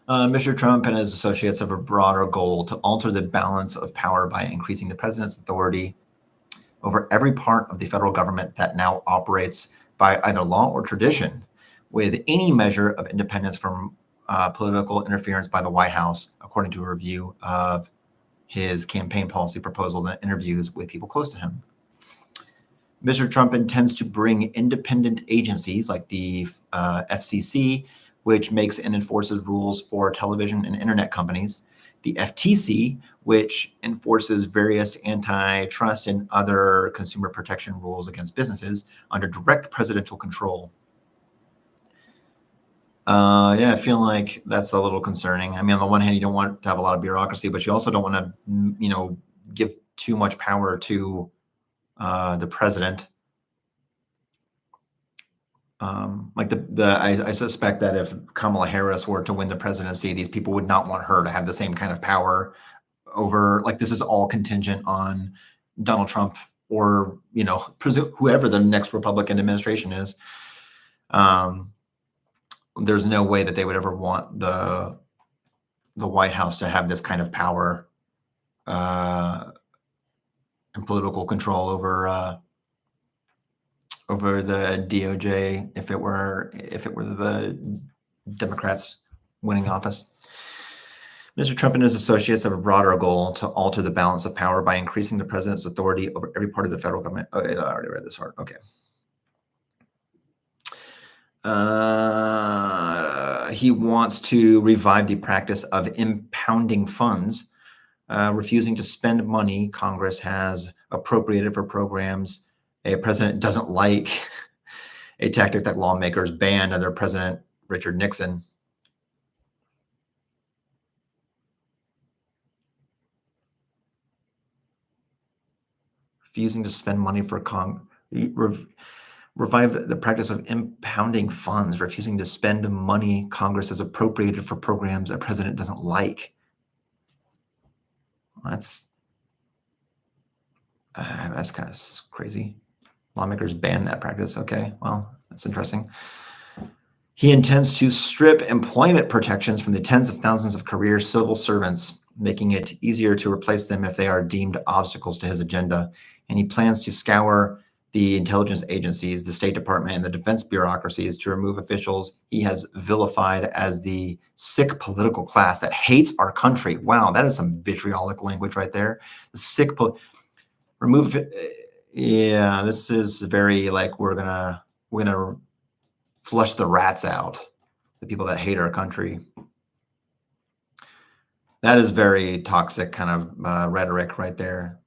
Mr. Trump and his associates have a broader goal to alter the balance of power by increasing the president's authority over every part of the federal government that now operates by either law or tradition, with any measure of independence from political interference by the White House, according to a review of his campaign policy proposals and interviews with people close to him. Mr. Trump intends to bring independent agencies like the FCC, which makes and enforces rules for television and internet companies, the FTC, which enforces various antitrust and other consumer protection rules against businesses, under direct presidential control. I feel like that's a little concerning. I mean, on the one hand, you don't want to have a lot of bureaucracy, but you also don't want to, give too much power to the president. I suspect that if Kamala Harris were to win the presidency, these people would not want her to have the same kind of power over, this is all contingent on Donald Trump or, whoever the next Republican administration is. There's no way that they would ever want the White House to have this kind of power and political control over the DOJ if it were the Democrats winning office. Mr. Trump and his associates have a broader goal to alter the balance of power by increasing the president's authority over every part of the federal government. Oh, I already read this part. Okay. He wants to revive the practice of impounding funds, refusing to spend money Congress has appropriated for programs a president doesn't like, a tactic that lawmakers banned under President Richard Nixon. Refusing to spend money for revive the practice of impounding funds, refusing to spend money Congress has appropriated for programs a president doesn't like. That's kind of crazy. Lawmakers ban that practice. Okay, well, that's interesting. He intends to strip employment protections from the tens of thousands of career civil servants, making it easier to replace them if they are deemed obstacles to his agenda. And he plans to scour the intelligence agencies, the State Department, and the defense bureaucracies to remove officials he has vilified as the sick political class that hates our country. Wow, that is some vitriolic language right there. The sick remove it. Yeah, this is very we're gonna flush the rats out, the people that hate our country. That is very toxic kind of rhetoric right there.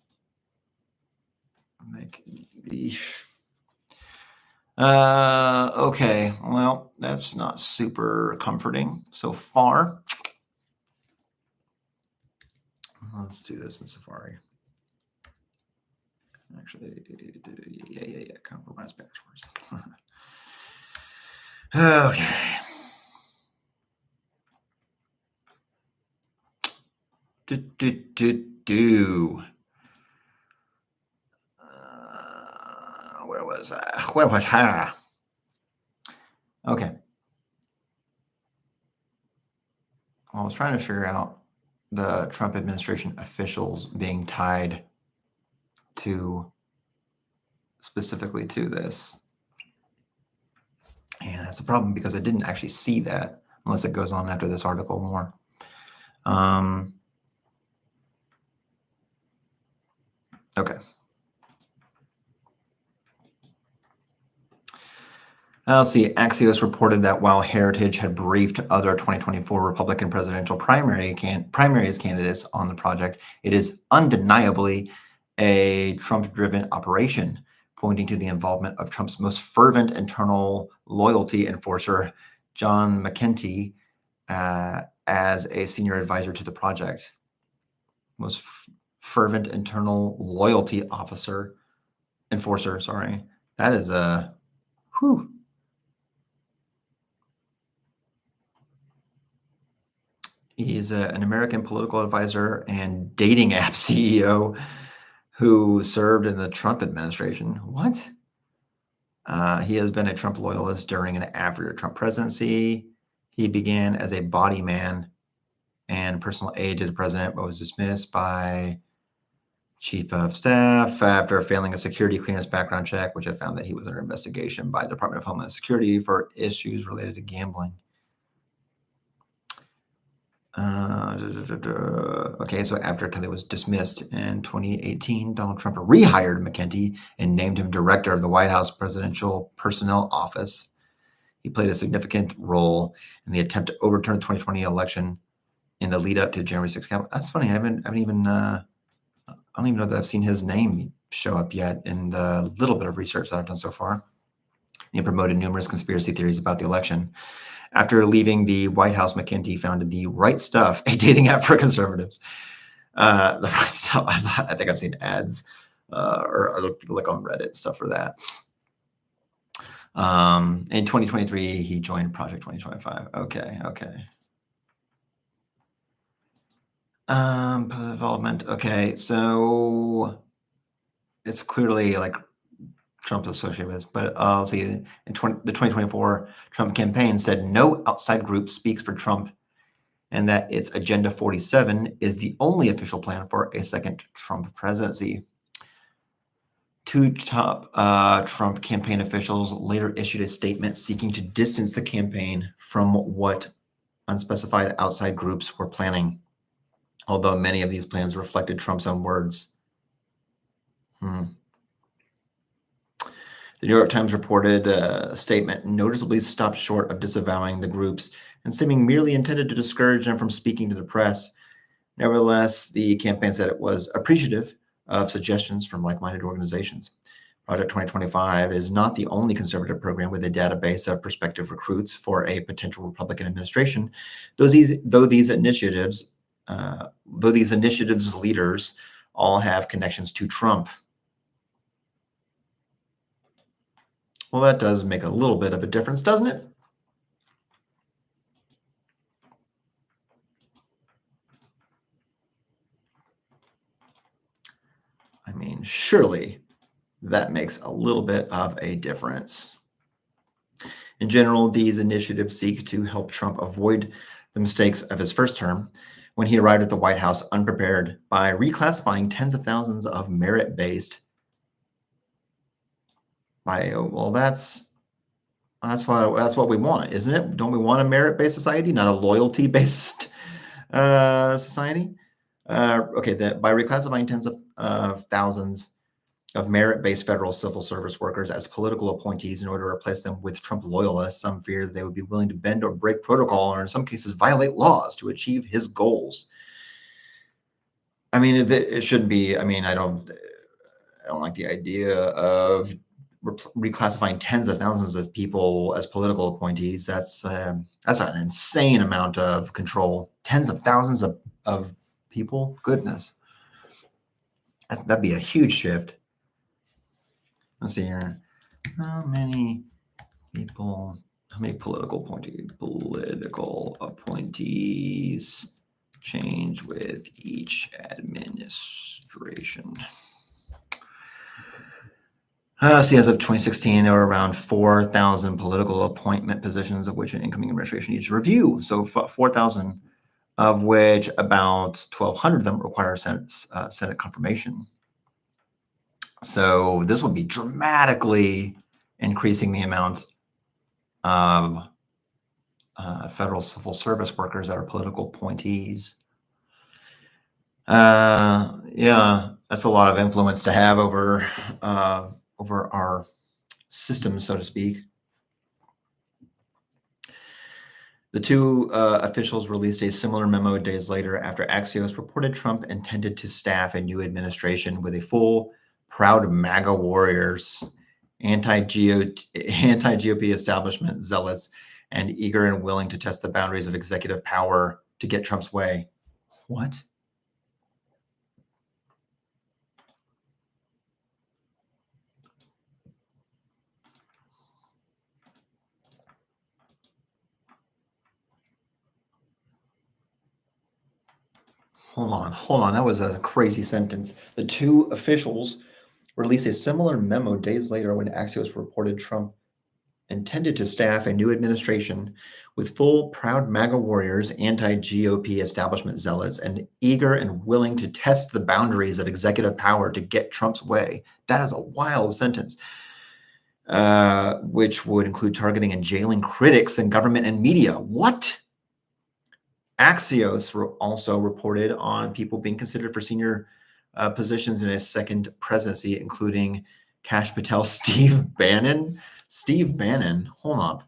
Okay, well, that's not super comforting so far. Let's do this in Safari. Actually, yeah. Compromise passwords. Okay. Where was I? Where was I? Okay. Well, I was trying to figure out the Trump administration officials being tied to specifically to this. And that's a problem because I didn't actually see that unless it goes on after this article more. Okay. Let's see. Axios reported that while Heritage had briefed other 2024 Republican presidential primaries candidates on the project, it is undeniably a Trump-driven operation, pointing to the involvement of Trump's most fervent internal loyalty enforcer, John McEntee, as a senior advisor to the project. Most fervent internal loyalty enforcer. Sorry, that is a whew. He's an American political advisor and dating app CEO who served in the Trump administration. What? He has been a Trump loyalist during and after the Trump presidency. He began as a body man and personal aide to the president, but was dismissed by chief of staff after failing a security clearance background check, which had found that he was under investigation by the Department of Homeland Security for issues related to gambling. Okay, so after Kelly was dismissed in 2018, Donald Trump rehired McEntee and named him director of the White House Presidential Personnel Office. He played a significant role in the attempt to overturn the 2020 election in the lead up to January 6th. That's funny. I don't even know that I've seen his name show up yet in the little bit of research that I've done so far. He promoted numerous conspiracy theories about the election. After leaving the White House, McEntee founded The Right Stuff, a dating app for conservatives. The Right Stuff, I think I've seen ads or look on Reddit, stuff for that. In 2023, he joined Project 2025. Okay. Development. Okay, so it's clearly like Trump's associated with this, but let's see. In the 2024 Trump campaign said no outside group speaks for Trump, and that its Agenda 47 is the only official plan for a second Trump presidency. Two top Trump campaign officials later issued a statement seeking to distance the campaign from what unspecified outside groups were planning, although many of these plans reflected Trump's own words. The New York Times reported a statement noticeably stopped short of disavowing the groups and seeming merely intended to discourage them from speaking to the press. Nevertheless, the campaign said it was appreciative of suggestions from like-minded organizations. Project 2025 is not the only conservative program with a database of prospective recruits for a potential Republican administration, though these initiatives leaders all have connections to Trump. Well, that does make a little bit of a difference, doesn't it? I mean, surely that makes a little bit of a difference. In general, these initiatives seek to help Trump avoid the mistakes of his first term when he arrived at the White House unprepared by reclassifying tens of thousands of merit-based well, that's what we want, isn't it? Don't we want a merit-based society, not a loyalty-based society? Okay, by reclassifying tens of thousands of merit-based federal civil service workers as political appointees in order to replace them with Trump loyalists, some fear that they would be willing to bend or break protocol, or in some cases violate laws to achieve his goals. I mean, it shouldn't be. I mean, I don't like the idea of reclassifying tens of thousands of people as political appointees. That's an insane amount of control. Tens of thousands of people. Goodness, that'd be a huge shift. Let's see here. How many political appointees change with each administration? See, as of 2016, there were around 4,000 political appointment positions, of which an incoming administration needs to review. So 4,000, of which about 1,200 of them require Senate confirmation. So this would be dramatically increasing the amount of federal civil service workers that are political appointees. Yeah, that's a lot of influence to have over our system, so to speak. The two officials released a similar memo days later after Axios reported Trump intended to staff a new administration with a full, proud MAGA warriors, anti-GOP establishment zealots, and eager and willing to test the boundaries of executive power to get Trump's way. What? Hold on. That was a crazy sentence. The two officials released a similar memo days later when Axios reported Trump intended to staff a new administration with full, proud MAGA warriors, anti-GOP establishment zealots, and eager and willing to test the boundaries of executive power to get Trump's way. That is a wild sentence, which would include targeting and jailing critics in government and media. What? Axios also reported on people being considered for senior positions in his second presidency, including Kash Patel, Steve Bannon. Steve Bannon, hold on.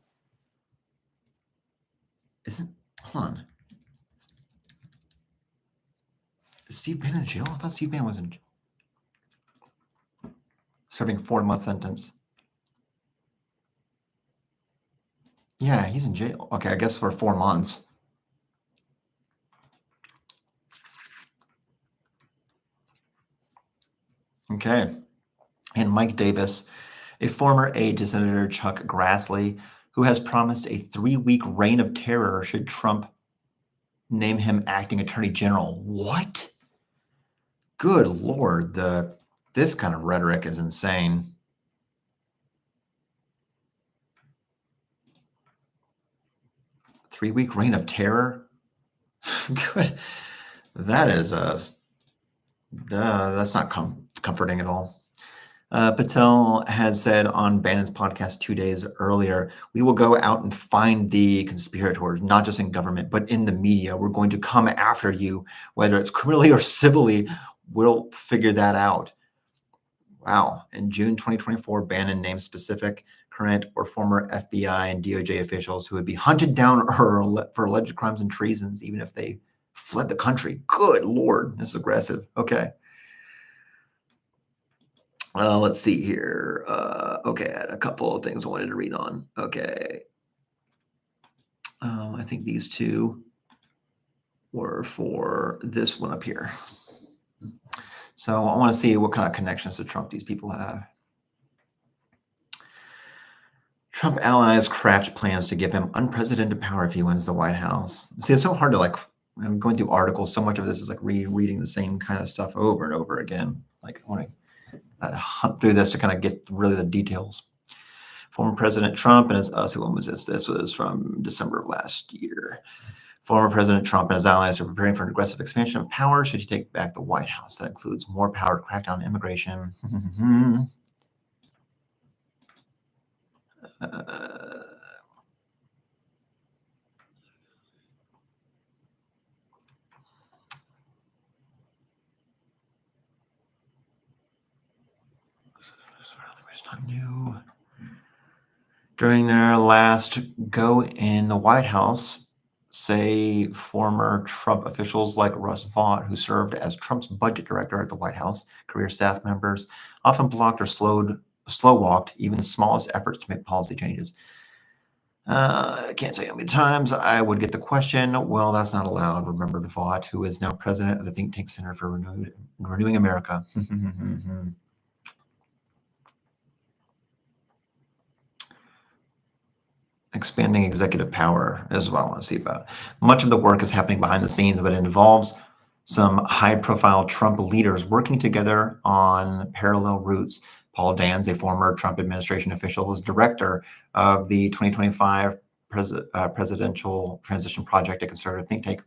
Hold on. Is Steve Bannon in jail? I thought Steve Bannon was in serving a 4-month sentence. Yeah, he's in jail. Okay, I guess for 4 months. Okay. And Mike Davis, a former aide to Senator Chuck Grassley, who has promised a 3-week reign of terror should Trump name him acting attorney general. What? Good Lord, this kind of rhetoric is insane. Three-week reign of terror? Good. That is that's not comforting at all. Patel had said on Bannon's podcast 2 days earlier, we will go out and find the conspirators, not just in government, but in the media. We're going to come after you, whether it's criminally or civilly. We'll figure that out. Wow. In June 2024, Bannon named specific current or former FBI and DOJ officials who would be hunted down for alleged crimes and treasons, even if they fled the country. Good Lord, this is aggressive. Okay. Let's see here. Okay, I had a couple of things I wanted to read on. Okay. I think these two were for this one up here. So I want to see what kind of connections to Trump these people have. Trump allies craft plans to give him unprecedented power if he wins the White House. See, it's so hard to I'm going through articles. So much of this is like rereading the same kind of stuff over and over again. Like I want to hunt through this to kind of get really the details. Former President Trump and his, when was this? This was from December of last year. Former President Trump and his allies are preparing for an aggressive expansion of power should he take back the White House. That includes more power to crack down on immigration. New. During their last go in the White House, say former Trump officials like Russ Vought, who served as Trump's budget director at the White House, career staff members often blocked or slow-walked even the smallest efforts to make policy changes. I can't say how many times I would get the question, well, that's not allowed, remembered Vought, who is now president of the think tank Center for Renewing America. expanding executive power is what I want to see about. Much of the work is happening behind the scenes, but it involves some high-profile Trump leaders working together on parallel routes. Paul Dans, a former Trump administration official, is director of the 2025 Presidential Transition Project, a conservative think tank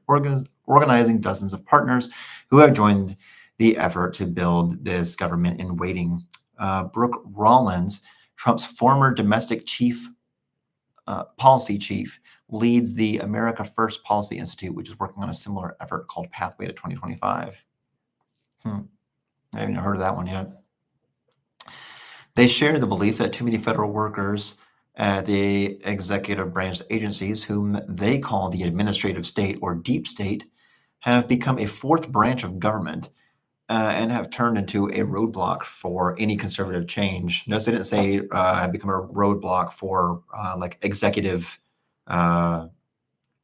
organizing dozens of partners who have joined the effort to build this government in waiting. Brooke Rollins, Trump's former domestic policy chief, leads the America First Policy Institute, which is working on a similar effort called Pathway to 2025. I haven't heard of that one yet. They share the belief that too many federal workers at the executive branch agencies, whom they call the administrative state or deep state, have become a fourth branch of government and have turned into a roadblock for any conservative change. Notice they didn't say have become a roadblock for like executive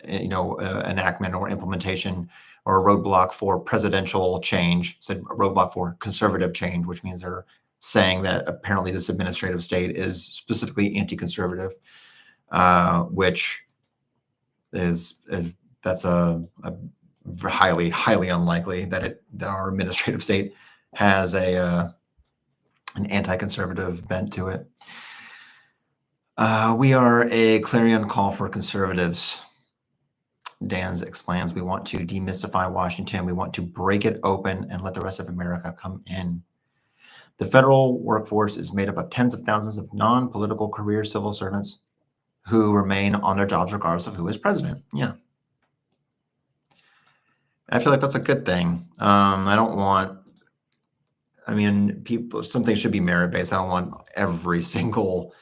enactment or implementation, or a roadblock for presidential change. Said a roadblock for conservative change, which means they're saying that apparently this administrative state is specifically anti-conservative, which is that's a highly unlikely that our administrative state has an anti-conservative bent to it. We are a clarion call for conservatives. Dans explains, we want to demystify Washington. We want to break it open and let the rest of America come in. The federal workforce is made up of tens of thousands of non-political career civil servants who remain on their jobs regardless of who is president. Yeah. I feel like that's a good thing. Some things should be merit-based. I don't want every single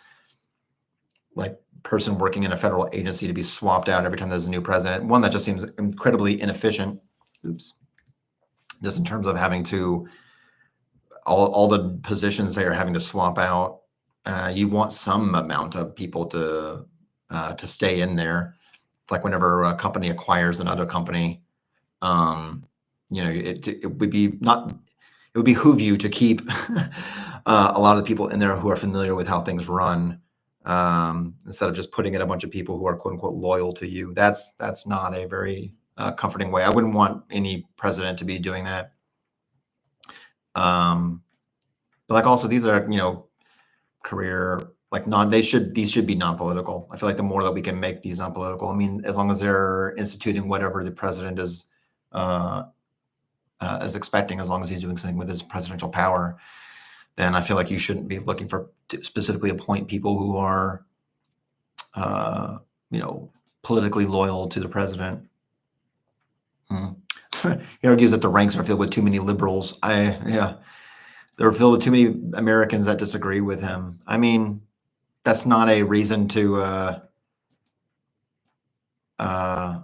person working in a federal agency to be swapped out every time there's a new president. One, that just seems incredibly inefficient. Just in terms of having to, all the positions they are having to swap out. You want some amount of people to stay in there. Like whenever a company acquires another company, it would behoove you to keep a lot of the people in there who are familiar with how things run, instead of just putting in a bunch of people who are quote unquote loyal to you. That's not a very comforting way. I wouldn't want any president to be doing that. But also these are, career, these should be non-political. I feel like the more that we can make these non-political, as long as they're instituting whatever the president is expecting, as long as he's doing something with his presidential power, then I feel like you shouldn't be looking to specifically appoint people who are, politically loyal to the president. He argues that the ranks are filled with too many liberals. They're filled with too many Americans that disagree with him. That's not a reason to them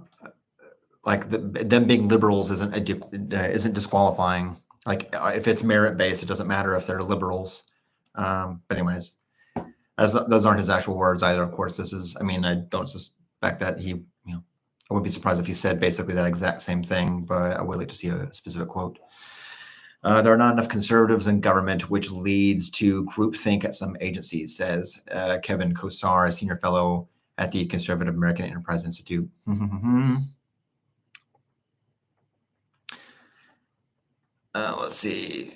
being liberals isn't disqualifying. If it's merit-based, it doesn't matter if they're liberals. But anyways, those aren't his actual words either. Of course, this is, I don't suspect that he, I wouldn't be surprised if he said basically that exact same thing, but I would like to see a specific quote. There are not enough conservatives in government, which leads to groupthink at some agencies, says Kevin Kosar, a senior fellow at the Conservative American Enterprise Institute. Let's see.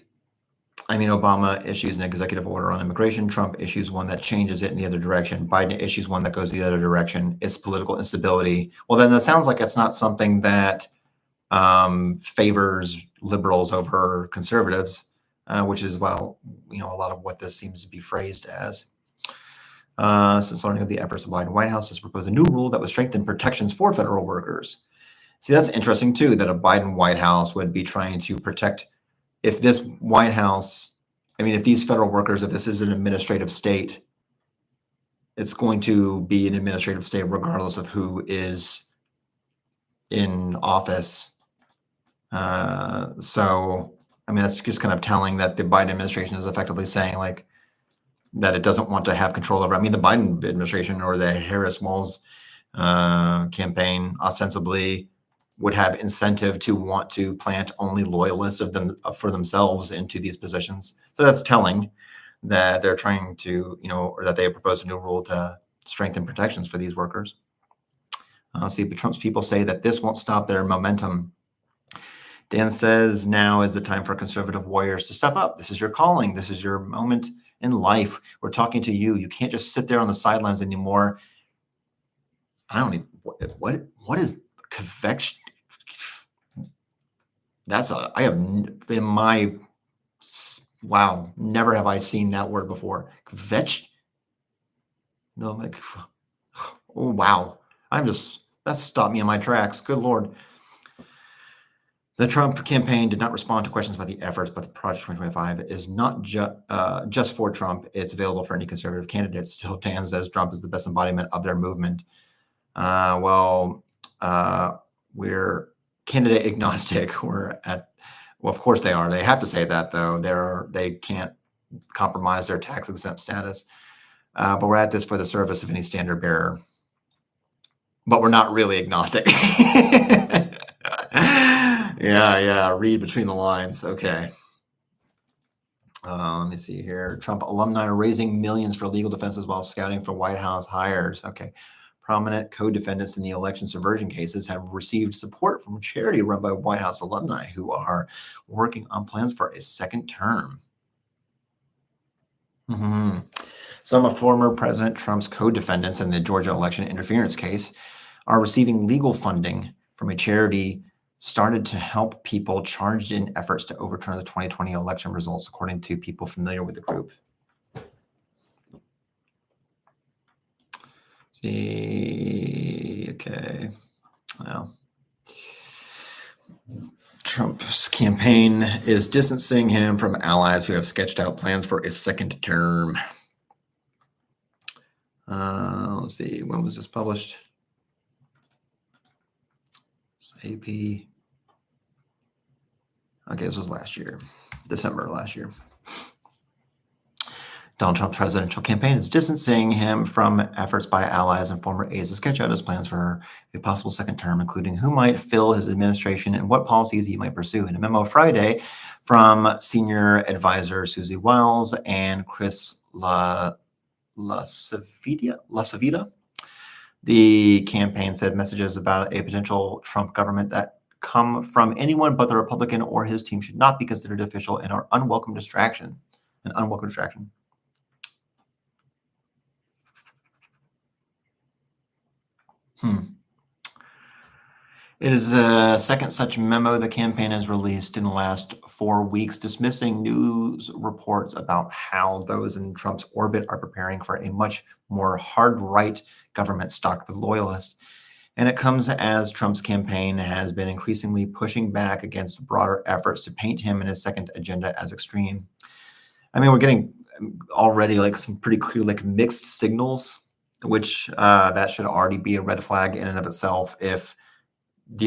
Obama issues an executive order on immigration. Trump issues one that changes it in the other direction. Biden issues one that goes the other direction. It's political instability. Well, then that sounds like it's not something that favors liberals over conservatives, which is, a lot of what this seems to be phrased as. Since learning of the efforts of the Biden White House has proposed a new rule that would strengthen protections for federal workers. See, that's interesting too, that a Biden White House would be trying to protect. If this White House, if these federal workers, if this is an administrative state, it's going to be an administrative state regardless of who is in office. That's just kind of telling that the Biden administration is effectively saying that it doesn't want to have control over. The Biden administration or the Harris-Walz campaign ostensibly would have incentive to want to plant only loyalists for themselves into these positions. So that's telling that they're trying to, or that they have proposed a new rule to strengthen protections for these workers. See, but Trump's people say that this won't stop their momentum. Dan says now is the time for conservative warriors to step up. This is your calling. This is your moment in life. We're talking to you. You can't just sit there on the sidelines anymore. I don't even, what is convection? I have in my, wow, never have I seen that word before. Kvetch? No, I'm like, oh, wow. That stopped me in my tracks. Good Lord. The Trump campaign did not respond to questions about the efforts, but the Project 2025 is not just for Trump. It's available for any conservative candidates. Still, Dan says Trump is the best embodiment of their movement. We're candidate agnostic. Well, of course they are. They have to say that, though. They can't compromise their tax exempt status. But we're at this for the service of any standard bearer. But we're not really agnostic. Yeah. Read between the lines. Okay. Let me see here. Trump alumni are raising millions for legal defenses while scouting for White House hires. Okay. Prominent co-defendants in the election subversion cases have received support from a charity run by White House alumni who are working on plans for a second term. Some of former President Trump's co-defendants in the Georgia election interference case are receiving legal funding from a charity started to help people charged in efforts to overturn the 2020 election results, according to people familiar with the group. See, okay. Well, Trump's campaign is distancing him from allies who have sketched out plans for a second term. Let's see, when was this published? AP. Okay, this was last year, December last year. Donald Trump's presidential campaign is distancing him from efforts by allies and former aides to sketch out his plans for a possible second term, including who might fill his administration and what policies he might pursue. In a memo Friday from senior advisor Susie Wiles and Chris LaCivita, the campaign said messages about a potential Trump government that come from anyone but the Republican or his team should not be considered official and are an unwelcome distraction. It is the second such memo the campaign has released in the last 4 weeks, dismissing news reports about how those in Trump's orbit are preparing for a much more hard-right government stocked with loyalists. And it comes as Trump's campaign has been increasingly pushing back against broader efforts to paint him and his second agenda as extreme. I mean, we're getting already like some pretty clear like mixed signals, which that should already be a red flag in and of itself. If what do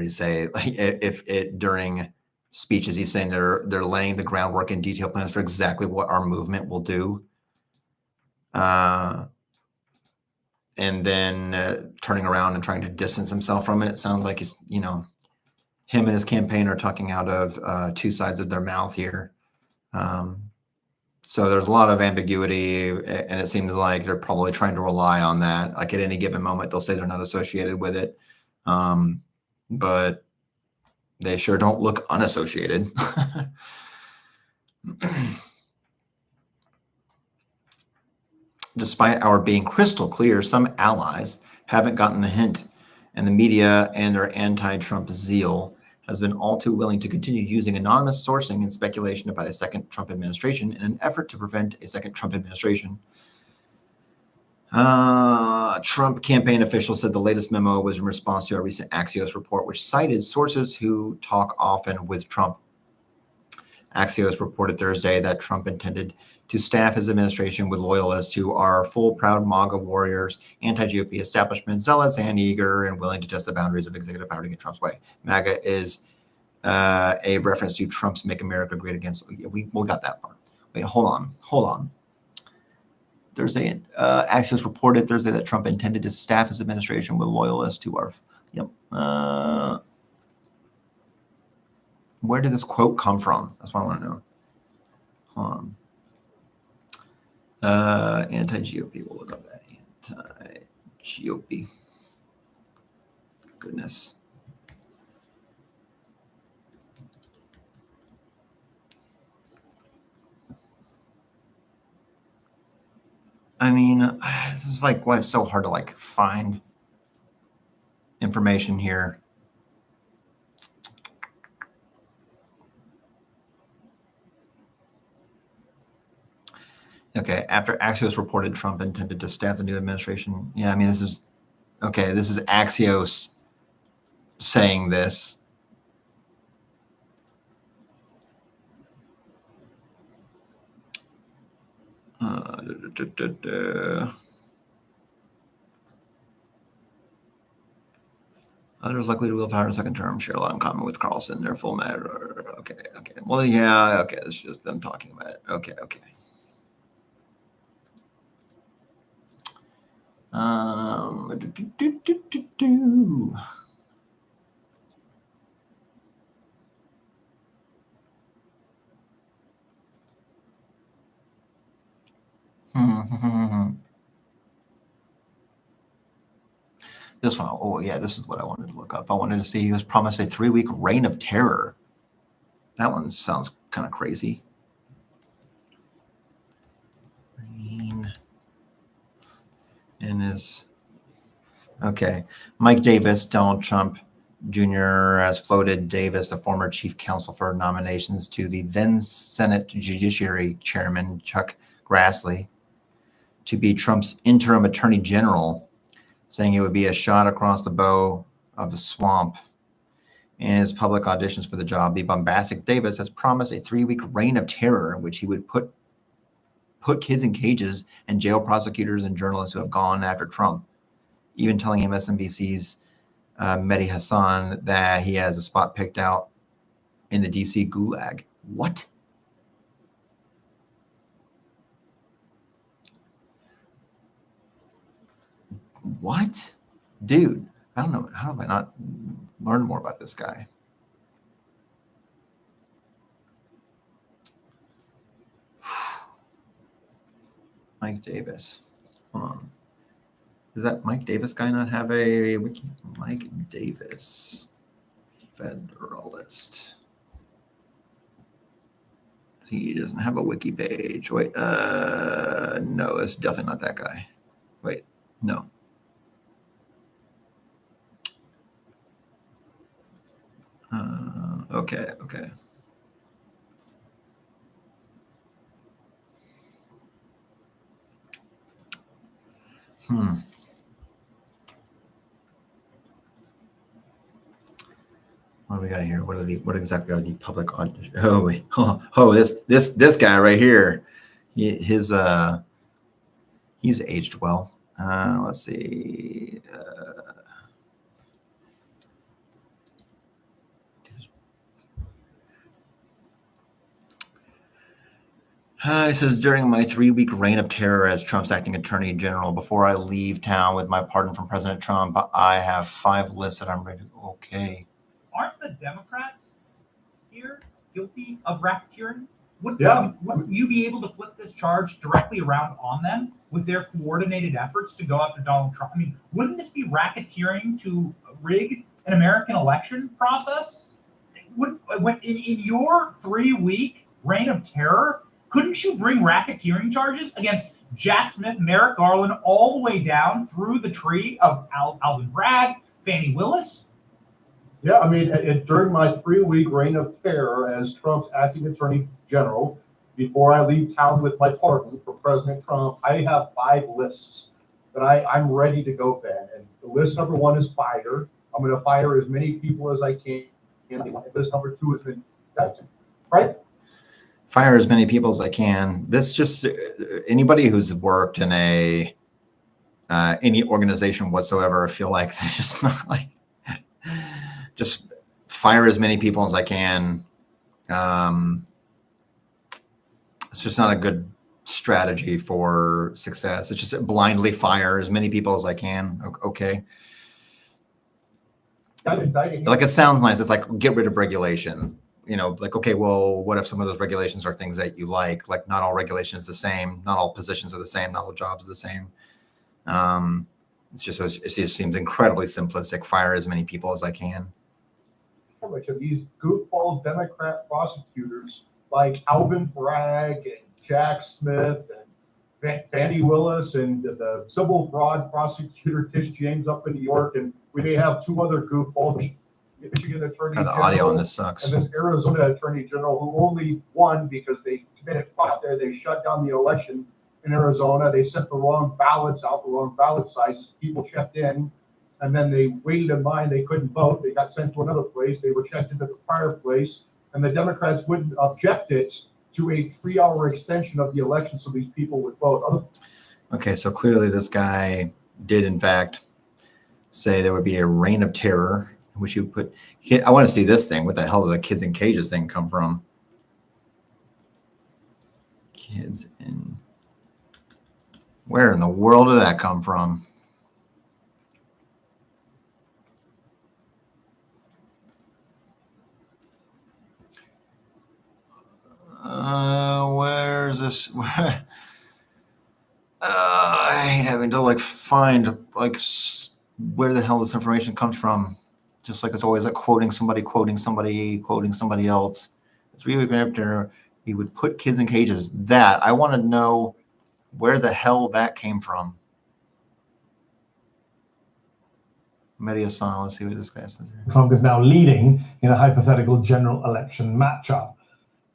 you say? If it during speeches he's saying they're laying the groundwork and detailed plans for exactly what our movement will do, and then turning around and trying to distance himself from it. It sounds like he's him and his campaign are talking out of two sides of their mouth here. So there's a lot of ambiguity, and it seems like they're probably trying to rely on that. Like at any given moment, they'll say they're not associated with it, but they sure don't look unassociated. Despite our being crystal clear, some allies haven't gotten the hint, and the media and their anti-Trump zeal has been all too willing to continue using anonymous sourcing and speculation about a second Trump administration in an effort to prevent a second Trump administration. Trump campaign officials said the latest memo was in response to a recent Axios report, which cited sources who talk often with Trump. Axios reported Thursday that Trump intended to staff his administration with loyalists who are full, proud MAGA warriors, anti-GOP establishment, zealous and eager and willing to test the boundaries of executive power to get Trump's way. MAGA is a reference to Trump's Make America Great Again. We got that part. Wait, hold on. Thursday, Axios reported Thursday that Trump intended to staff his administration with loyalists who are, where did this quote come from? That's what I want to know. Hold on. Anti-GOP. We'll look up that. Anti-GOP. Goodness. I mean, this is like why it's so hard to like find information here. Okay, after Axios reported Trump intended to staff the new administration. Yeah, I mean, this is okay. This is Axios saying this. Others likely to wield power in second term share a lot in common with Carlson. Their full matter. Okay. Well, yeah. Okay, it's just them talking about it. Okay. This one, oh yeah, this is what I wanted to look up. I wanted to see he was promised a 3-week reign of terror. That one sounds kind of crazy. Reign in his okay. Mike Davis, Donald Trump Jr. has floated Davis, the former chief counsel, for nominations to the then Senate Judiciary Chairman Chuck Grassley to be Trump's interim attorney general, saying it would be a shot across the bow of the swamp. In his public auditions for the job, the bombastic Davis has promised a 3-week reign of terror in which he would put kids in cages and jail prosecutors and journalists who have gone after Trump, even telling MSNBC's Mehdi Hassan that he has a spot picked out in the DC gulag. What? What? Dude, I don't know. How have I not learned more about this guy? Mike Davis. Hold on. Does that Mike Davis guy not have a wiki? Mike Davis, Federalist. He doesn't have a wiki page. Wait, no, it's definitely not that guy. Wait, no. Okay. What do we got here? What exactly are the public auditions? This guy right here. He's aged well. Let's see. He says, during my 3-week reign of terror as Trump's acting attorney general, before I leave town with my pardon from President Trump, I have 5 lists that I'm ready to. Okay. Aren't the Democrats here guilty of racketeering? Wouldn't you be able to flip this charge directly around on them with their coordinated efforts to go after Donald Trump? I mean, wouldn't this be racketeering to rig an American election process? When in your 3-week reign of terror, couldn't you bring racketeering charges against Jack Smith, Merrick Garland, all the way down through the tree of Alvin Bragg, Fani Willis? Yeah, I mean, during my 3-week reign of terror as Trump's acting attorney general, before I leave town with my pardon from President Trump, I have 5 lists that I'm ready to go, Ben. And the list number 1 is fire. I'm going to fire as many people as I can. And list number 2 has been right. Fire as many people as I can. This just anybody who's worked in any organization whatsoever, I feel like it's just not like just fire as many people as I can. It's just not a good strategy for success. It's just blindly fire as many people as I can. Okay. Like it sounds nice. It's like get rid of regulation. like, okay, well, what if some of those regulations are things that you like? Like, not all regulation is the same, not all positions are the same, not all jobs are the same. It just seems incredibly simplistic. Fire as many people as I can. How much of these goofball Democrat prosecutors like Alvin Bragg and Jack Smith and Fannie Willis and the civil fraud prosecutor Tish James up in New York, and we may have two other goofballs, Michigan Attorney God, the General audio on this sucks. and this Arizona Attorney General who only won because they committed fraud there. They shut down the election in Arizona. They sent the wrong ballots out, the wrong ballot sizes. People checked in, and then they waited in line. They couldn't vote. They got sent to another place. They were checked into the prior place, and the Democrats wouldn't object it to a 3-hour extension of the election so these people would vote. Okay, so clearly this guy did, in fact, say there would be a reign of terror, in which you put. I want to see this thing. What the hell did the kids in cages thing come from? Kids in. Where in the world did that come from? Where's this? I hate having to like find like where the hell this information comes from. Just like it's always like quoting somebody else. 3 weeks after he would put kids in cages. That I want to know where the hell that came from. Mediasan, let's see what this guy says here. Trump is now leading in a hypothetical general election matchup.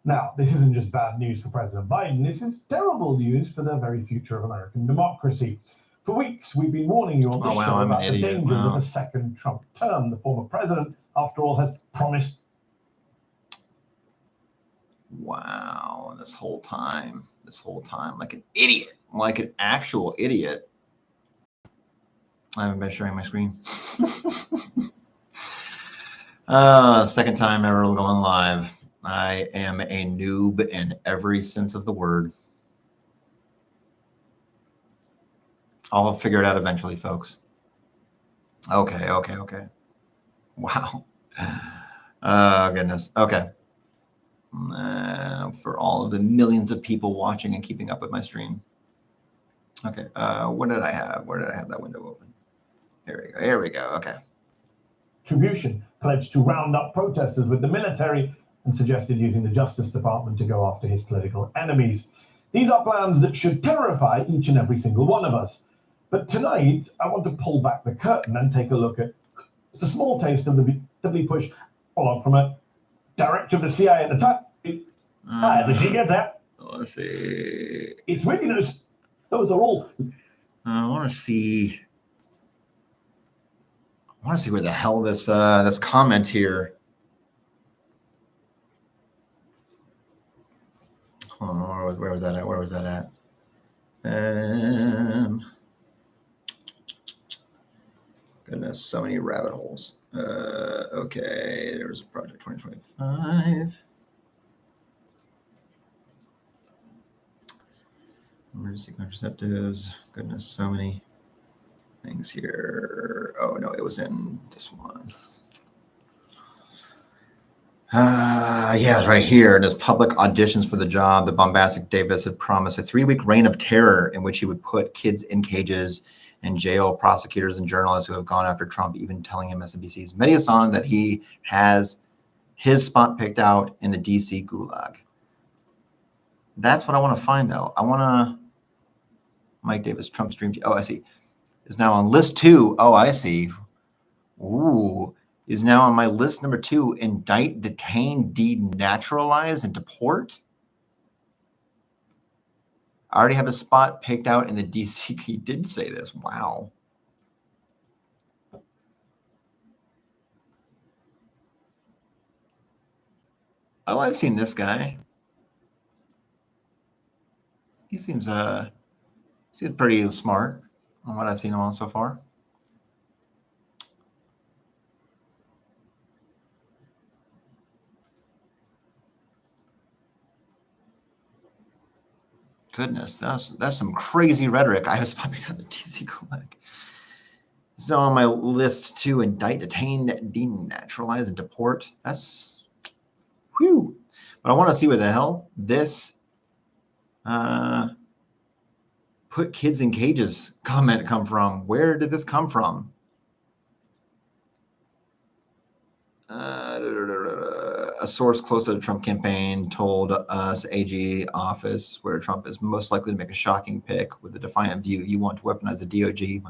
Now, this isn't just bad news for President Biden. This is terrible news for the very future of American democracy. For weeks, we've been warning you on this show about the dangers of a second Trump term. The former president, after all, has promised. Wow, this whole time, like an idiot, like an actual idiot. I haven't been sharing my screen. Second time ever going live. I am a noob in every sense of the word. I'll figure it out eventually, folks. Okay. Wow. Oh, goodness. Okay. For all of the millions of people watching and keeping up with my stream. Okay. What did I have? Where did I have that window open? Here we go. Okay. Attribution pledged to round up protesters with the military and suggested using the Justice Department to go after his political enemies. These are plans that should terrify each and every single one of us. But tonight, I want to pull back the curtain and take a look at a small taste of the heavily pushed follow-up from a director of the CIA at the time. The she gets that. Let's see. It's really those are all. I want to see where the hell this comment here. Hold on, where was that at? Goodness, so many rabbit holes. Okay, there's a project 2025. Emergency contraceptives. Goodness, so many things here. Oh no, it was in this one. Yeah, it's right here. And as public auditions for the job, the bombastic Davis had promised a 3-week reign of terror in which he would put kids in cages and jail prosecutors and journalists who have gone after Trump, even telling MSNBC's Mediasan that he has his spot picked out in the DC gulag. That's what I want to find, though. I want to Mike Davis, Trump stream. Oh, I see. Is now on list 2. Oh, I see. Ooh. Is now on my list number 2, indict, detain, denaturalize, and deport. I already have a spot picked out in the DC. He did say this. Wow. Oh, I've seen this guy. He seems pretty smart on what I've seen him on so far. Goodness, that's some crazy rhetoric. I was popping on the DC gulag. It's now on my list to indict, detain, denaturalize, and deport. That's Whew. But I want to see where the hell this put kids in cages comment come from. Where did this come from? A source close to the Trump campaign told us AG office where Trump is most likely to make a shocking pick with a defiant view. You want to weaponize the DOJ.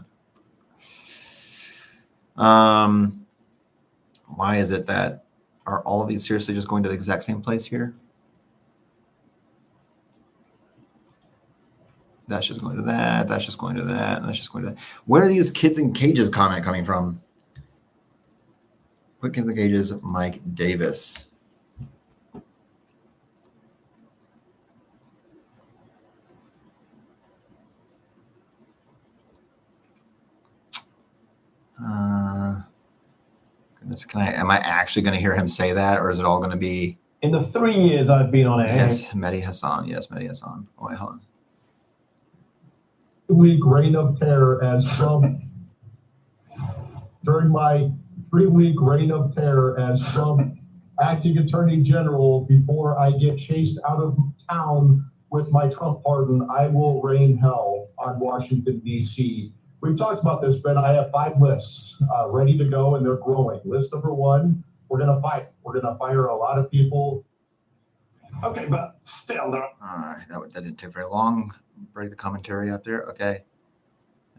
Why is it that are all of these seriously just going to the exact same place here? That's just going to that. That's just going to that. And that's just going to that. Where are these kids in cages comment coming from? Put kids in cages, Mike Davis. Goodness, am I actually going to hear him say that, or is it all going to be? In the 3 years I've been on air. Yes, Mehdi Hassan. Yes, Mehdi Hassan. Oh, wait, hold on. Week reign of terror as Trump during my 3-week reign of terror as Trump acting attorney general before I get chased out of town with my Trump pardon, I will rain hell on Washington, D.C. We've talked about this, Ben. I have 5 lists ready to go, and they're growing. List number 1, we're going to fight. We're going to fire a lot of people. Okay, but still, there That didn't take very long. Break the commentary up there. Okay.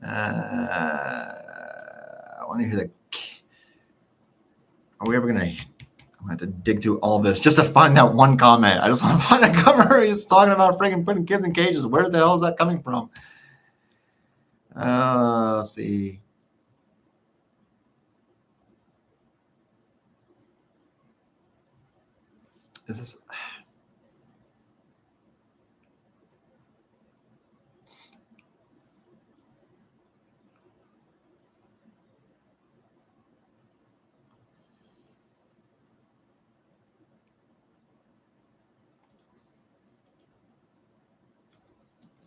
I want to hear the. Are we ever going to. I'm going to have to dig through all of this just to find that one comment. I just want to find a comment where he's talking about freaking putting kids in cages. Where the hell is that coming from? Let's see. Is this.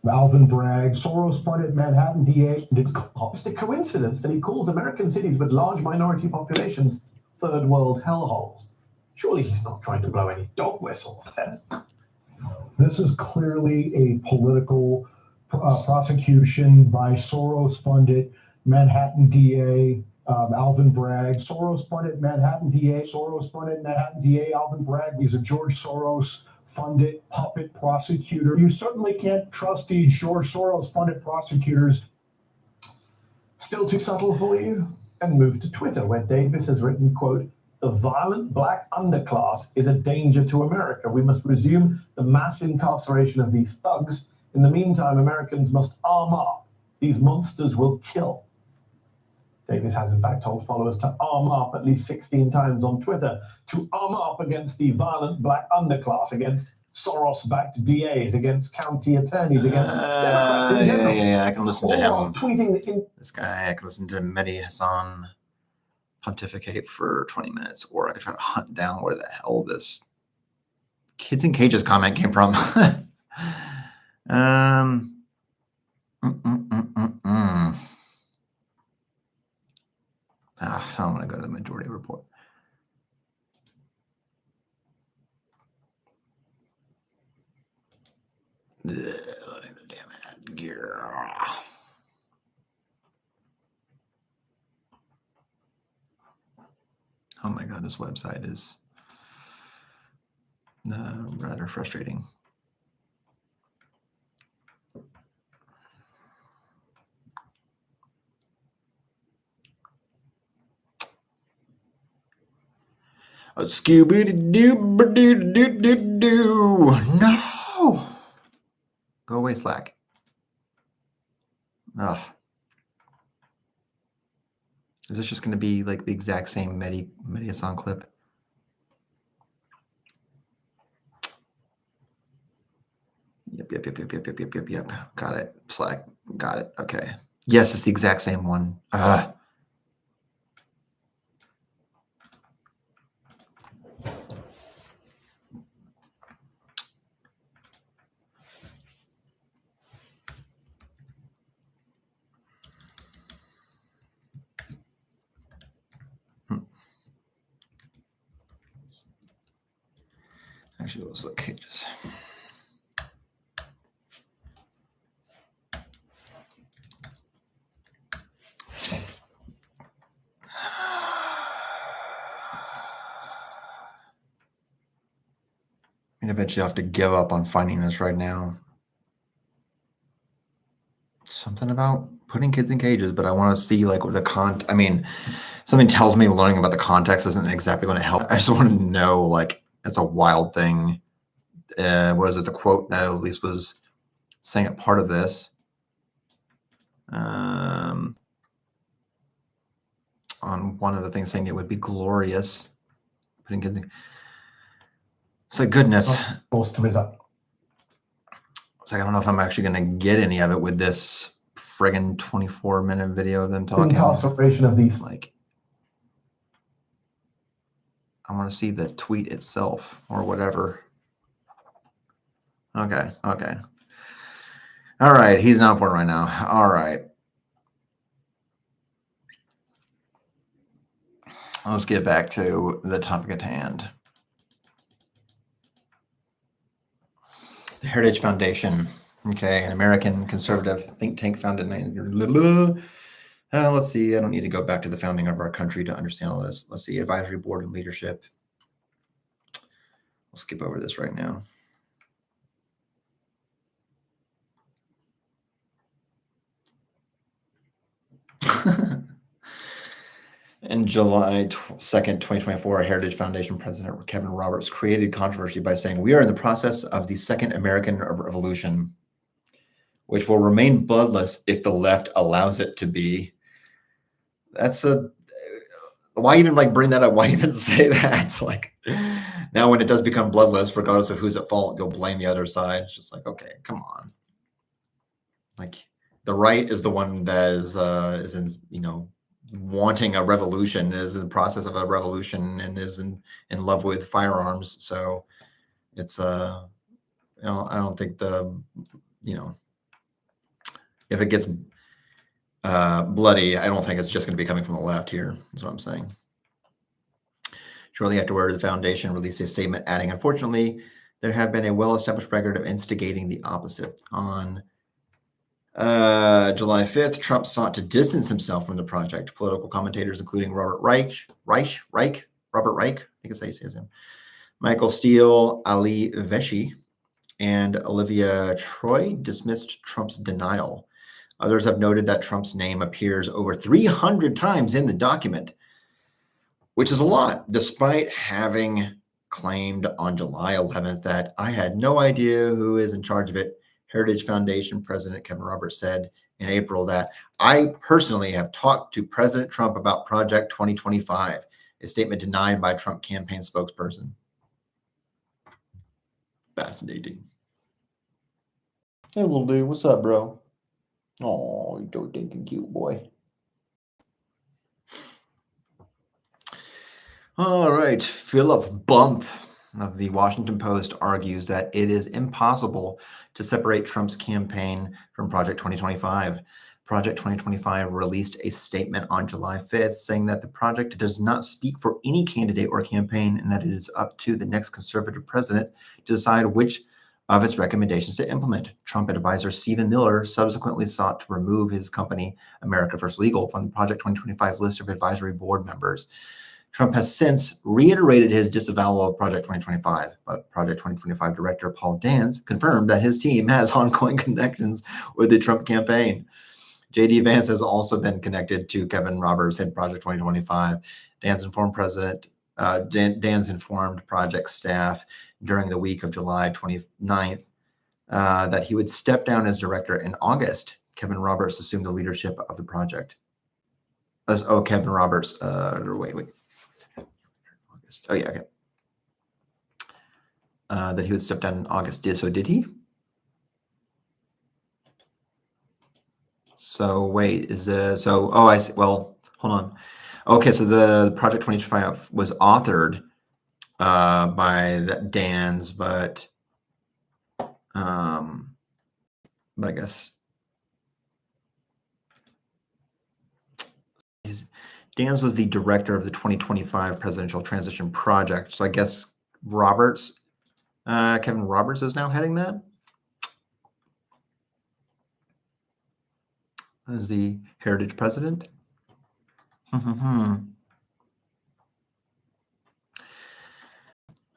Alvin Bragg, Soros-funded Manhattan DA. It's a coincidence that he calls American cities with large minority populations third world hellholes. Surely he's not trying to blow any dog whistles there. This is clearly a political prosecution by Soros-funded Manhattan DA Alvin Bragg. Soros-funded Manhattan DA, Soros-funded Manhattan DA Alvin Bragg. He's a George Soros-funded puppet prosecutor. You certainly can't trust these George Soros-funded prosecutors. Still too subtle for you? And move to Twitter, where Davis has written, quote, "The violent black underclass is a danger to America. We must resume the mass incarceration of these thugs. In the meantime, Americans must arm up. These monsters will kill." Davis has in fact told followers to arm up at least 16 times on Twitter, to arm up against the violent black underclass, against Soros-backed DAs, against county attorneys, against Democrats in general. Yeah, I can listen to Or him. tweeting This guy, I can listen to Mehdi Hassan pontificate for 20 minutes, or I could try to hunt down where the hell this kids in cages comment came from. I don't want to go to the majority report. Loading the damn ad gear. Oh my God, this website is rather frustrating. Scooby-Doo. No. Go away, Slack. Ugh. Is this just going to be like the exact same Mehdi Hassan clip? Yep. Got it. Slack. Got it. Okay. Yes, it's the exact same one. Actually, let's look cages. And eventually I'll have to give up on finding this right now. Something about putting kids in cages, but I want to see like the I mean, something tells me learning about the context isn't exactly going to help. I just want to know, like, it's a wild thing. What is it? The quote that at least was saying a part of this. On one of the things saying it would be glorious. Putting kids in. It's like, goodness. Forced to visit. It's like, I don't know if I'm actually going to get any of it with this friggin' 24-minute video of them talking. Incarceration of these. Like, I want to see the tweet itself or whatever. Okay. All right. He's not important right now. All right. Let's get back to the topic at hand. The Heritage Foundation, okay, an American conservative think tank founded in let's see, I don't need to go back to the founding of our country to understand all this. Let's see, advisory board and leadership. We'll skip over this right now. In July 2nd, 2024, Heritage Foundation President Kevin Roberts created controversy by saying, "We are in the process of the Second American Revolution, which will remain bloodless if the left allows it to be." That's why even like bring that up? Why even say that? It's like, now when it does become bloodless, regardless of who's at fault, you'll blame the other side. It's just like, okay, come on. Like, the right is the one that is in, wanting a revolution, is in the process of a revolution, and is in love with firearms. So it's I don't think if it gets bloody, I don't think it's just going to be coming from the left here, is what I'm saying. Shortly afterward, the foundation released a statement adding, "Unfortunately, there have been a well-established record of instigating the opposite." On July 5th, Trump sought to distance himself from the project. Political commentators, including Robert Reich, I think it's how you say his name, Michael Steele, Ali Veshi, and Olivia Troy, dismissed Trump's denial. Others have noted that Trump's name appears over 300 times in the document, which is a lot, despite having claimed on July 11th that "I had no idea who is in charge of it." Heritage Foundation President Kevin Roberts said in April that "I personally have talked to President Trump about Project 2025, a statement denied by Trump campaign spokesperson. Fascinating. Hey, little dude, what's up, bro? Oh, you're so thinking cute, boy. All right, Philip Bump of the Washington Post argues that it is impossible to separate Trump's campaign from Project 2025. Project 2025 released a statement on July 5th saying that the project does not speak for any candidate or campaign, and that it is up to the next conservative president to decide which of its recommendations to implement. Trump advisor Stephen Miller subsequently sought to remove his company, America First Legal, from the Project 2025 list of advisory board members. Trump has since reiterated his disavowal of Project 2025, but Project 2025 director Paul Dans confirmed that his team has ongoing connections with the Trump campaign. J.D. Vance has also been connected to Kevin Roberts in Project 2025. Dans informed project staff during the week of July 29th that he would step down as director in August. Kevin Roberts assumed the leadership of the project. Kevin Roberts, wait. August. Oh, yeah, okay. That he would step down in August. Did he? So wait, I see. Well, hold on. Okay, so the Project 2025 was authored by Dan's, but I guess Dan's was the director of the 2025 Presidential Transition Project. So I guess Roberts Kevin Roberts is now heading that as the Heritage president.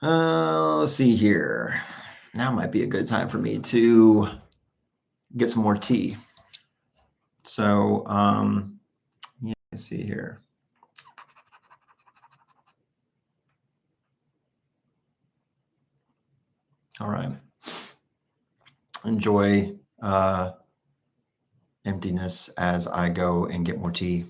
Let's see here. Now might be a good time for me to get some more tea. So, yeah, let's see here. All right. Enjoy emptiness as I go and get more tea.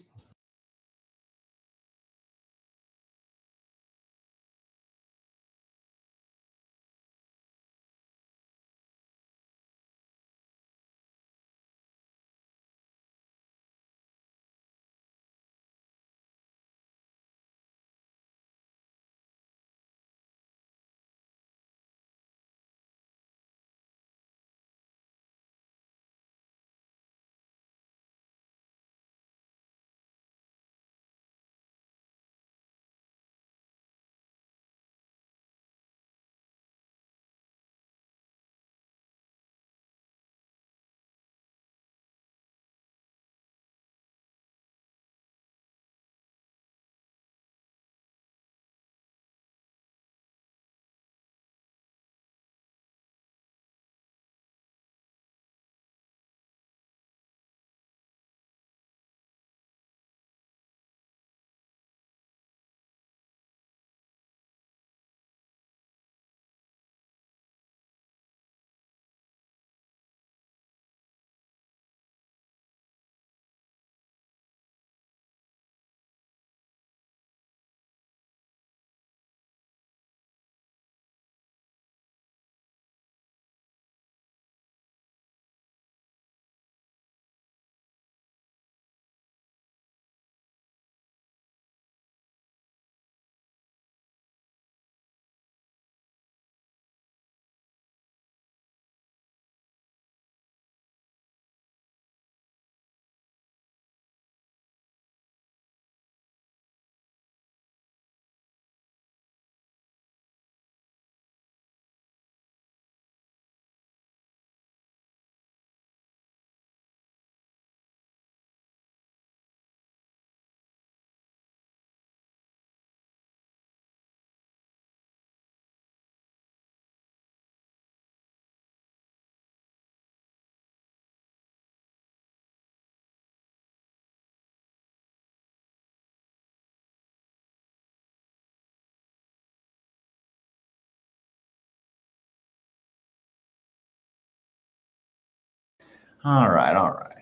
All right, all right.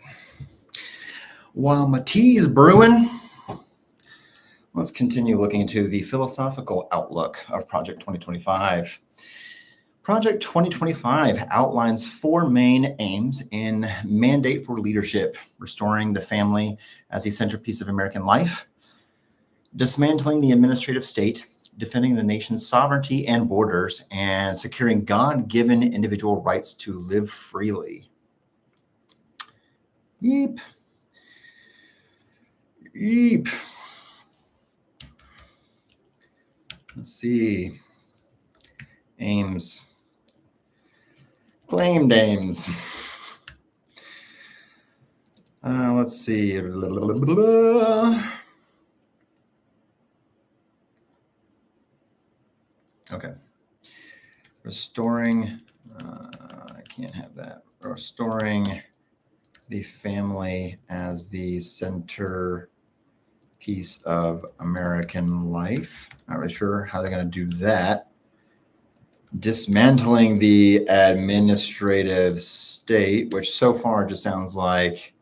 While my tea is brewing, let's continue looking into the philosophical outlook of Project 2025. Project 2025 outlines 4 main aims in Mandate for Leadership: restoring the family as a centerpiece of American life, dismantling the administrative state, defending the nation's sovereignty and borders, and securing God-given individual rights to live freely. Yeep. Yeep. Let's see. Aims. Claimed aims. Let's see. Okay. Restoring, I can't have that. Restoring the family as the centerpiece of American life. Not really sure how they're going to do that. Dismantling the administrative state, which so far just sounds like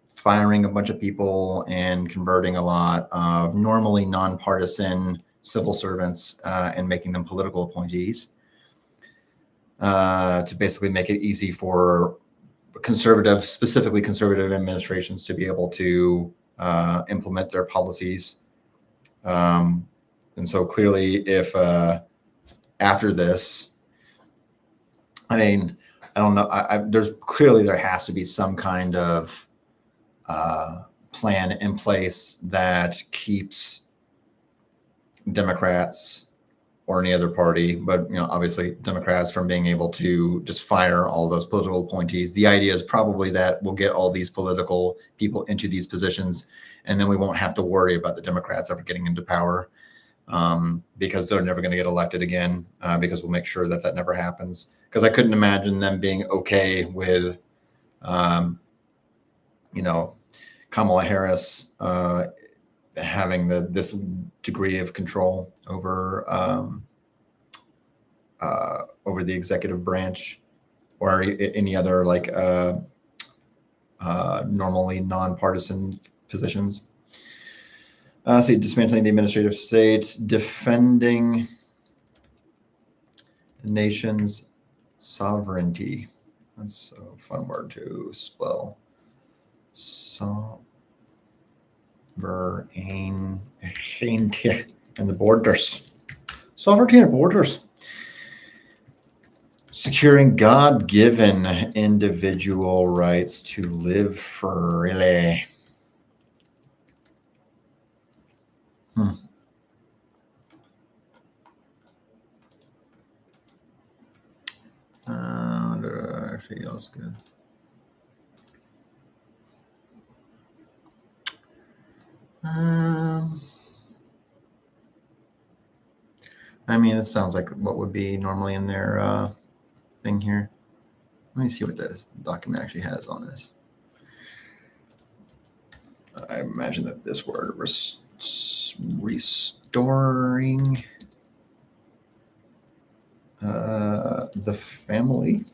firing a bunch of people and converting a lot of normally nonpartisan civil servants and making them political appointees to basically make it easy for conservative, specifically conservative administrations to be able to implement their policies. And so clearly if after this, I mean, I don't know, there has to be some kind of plan in place that keeps Democrats or any other party, but obviously Democrats from being able to just fire all those political appointees. The idea is probably that we'll get all these political people into these positions, and then we won't have to worry about the Democrats ever getting into power, because they're never going to get elected again, because we'll make sure that that never happens. Because I couldn't imagine them being okay with, Kamala Harris having this degree of control over the executive branch or any other normally nonpartisan positions. Dismantling the administrative state, defending the nation's sovereignty. That's a fun word to spell. Sovereign and the borders. Sovereignty and borders. Securing God-given individual rights to live freely. Actually, that's good. It sounds like what would be normally in their thing here. Let me see what this document actually has on this. I imagine that this word restoring the family.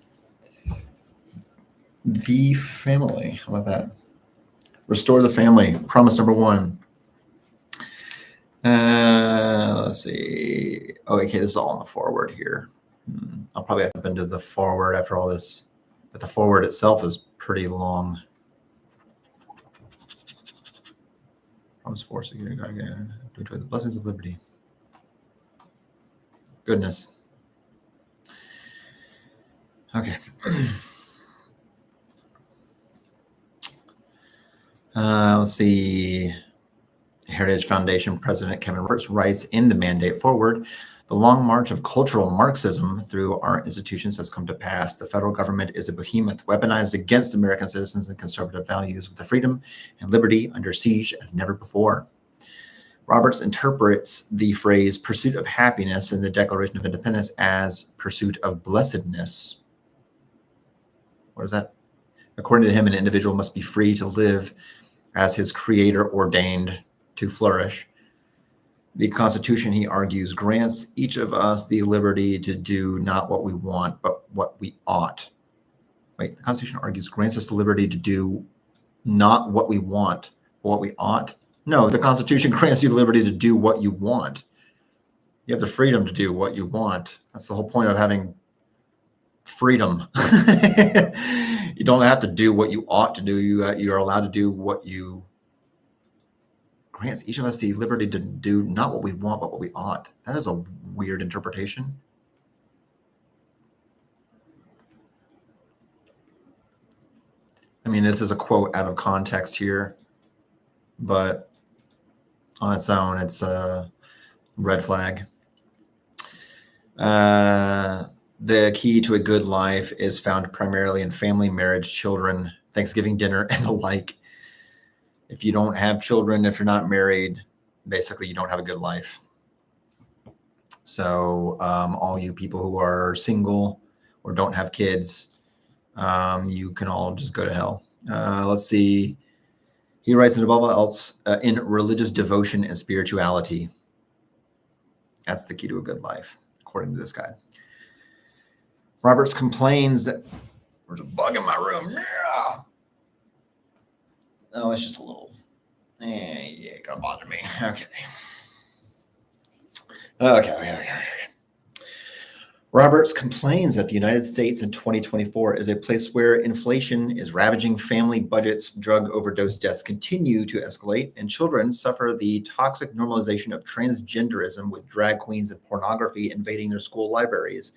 The family. How about that? Restore the family. Promise number 1. Let's see. Oh, okay, this is all in the forward here. I'll probably have to bend to the forward after all this, but the forward itself is pretty long. Promise for security to enjoy the blessings of liberty. Goodness. Okay. Let's see. Heritage Foundation President Kevin Roberts writes in the mandate forward, the long march of cultural Marxism through our institutions has come to pass. The federal government is a behemoth weaponized against American citizens and conservative values, with the freedom and liberty under siege as never before. Roberts interprets the phrase pursuit of happiness in the Declaration of Independence as pursuit of blessedness. What is that? According to him, an individual must be free to live as his creator ordained to flourish. The Constitution, he argues, grants each of us the liberty to do not what we want, but what we ought. Wait, the Constitution argues grants us the liberty to do not what we want, but what we ought. No, the Constitution grants you the liberty to do what you want. You have the freedom to do what you want. That's the whole point of having freedom. You don't have to do what you ought to do. You're allowed to do what you grants each of us the liberty to do not what we want, but what we ought. That is a weird interpretation. This is a quote out of context here, but on its own, it's a red flag. The key to a good life is found primarily in family, marriage, children, Thanksgiving dinner, and the like. If you don't have children, if you're not married, basically you don't have a good life. So all you people who are single or don't have kids, you can all just go to hell. Let's see. He writes, and above all else, in religious devotion and spirituality. That's the key to a good life, according to this guy. Roberts complains that there's a bug in my room. Yeah. No, it's just a little. Yeah, gonna bother me. Okay. Roberts complains that the United States in 2024 is a place where inflation is ravaging family budgets, drug overdose deaths continue to escalate, and children suffer the toxic normalization of transgenderism, with drag queens and pornography invading their school libraries.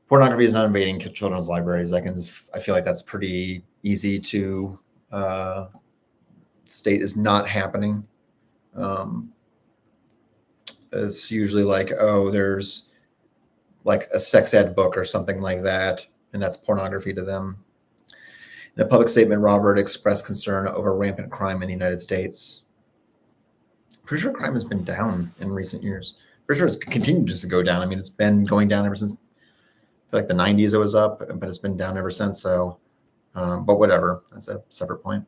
Pornography is not invading children's libraries. I feel like that's pretty easy to state is not happening. It's usually like, oh, there's like a sex ed book or something like that, and that's pornography to them. In a public statement, Robert expressed concern over rampant crime in the United States. Pretty sure crime has been down in recent years. Pretty sure it's continued just to go down. I mean, it's been going down ever since like the 90s it was up, but it's been down ever since. So, but whatever, that's a separate point.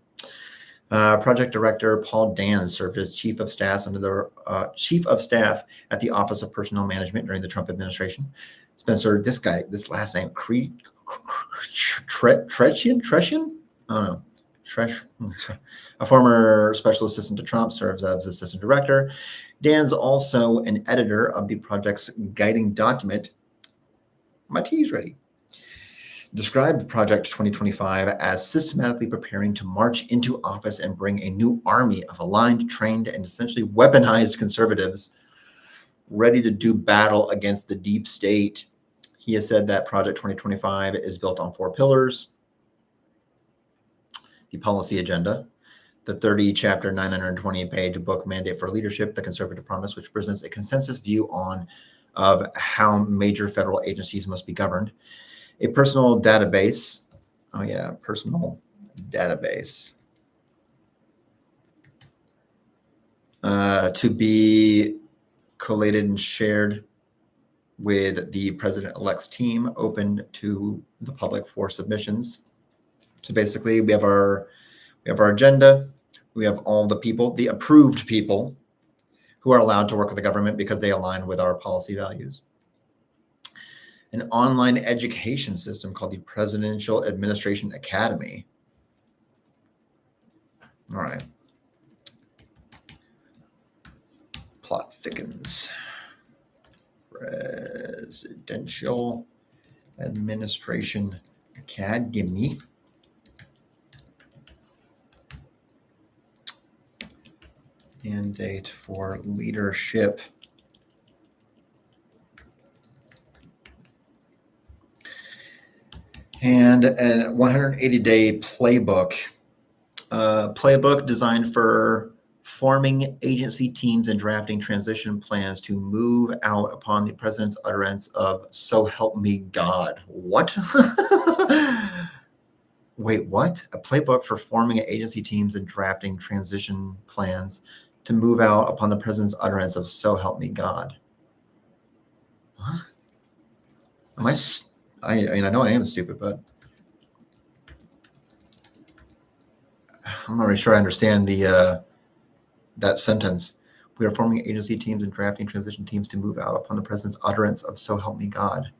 Project Director Paul Dans served as Chief of Staff under the Chief of Staff at the Office of Personnel Management during the Trump administration. Spencer, this last name, Treshian? I don't know. A former special assistant to Trump, serves as assistant director. Dan's also an editor of the project's guiding document. My tea's ready. Described Project 2025 as systematically preparing to march into office and bring a new army of aligned, trained, and essentially weaponized conservatives ready to do battle against the deep state. He has said that Project 2025 is built on 4 pillars: the policy agenda, the 30-chapter, 920-page book Mandate for Leadership, The Conservative Promise, which presents a consensus view of how major federal agencies must be governed. A personal database. Oh yeah, personal database. To be collated and shared with the president-elect's team, open to the public for submissions. So basically, we have our agenda. We have all the people, the approved people, who are allowed to work with the government because they align with our policy values. An online education system called the Presidential Administration Academy. All right. Plot thickens. Presidential Administration Academy. Mandate for Leadership. And a 180-day playbook. Playbook designed for forming agency teams and drafting transition plans to move out upon the president's utterance of "So help me God." What? Wait, what? A playbook for forming agency teams and drafting transition plans to move out upon the president's utterance of "So help me God." Huh? Am I mean, I know I am stupid, but I'm not really sure I understand that sentence. We are forming agency teams and drafting transition teams to move out upon the president's utterance of "So help me God."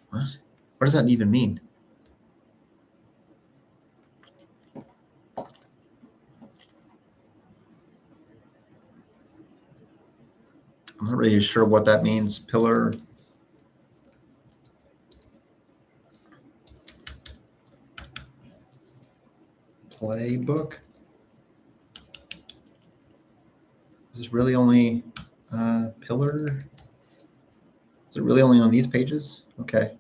What? What does that even mean? I'm not really sure what that means. Pillar. Playbook. Is this really only pillar? Is it really only on these pages? Okay.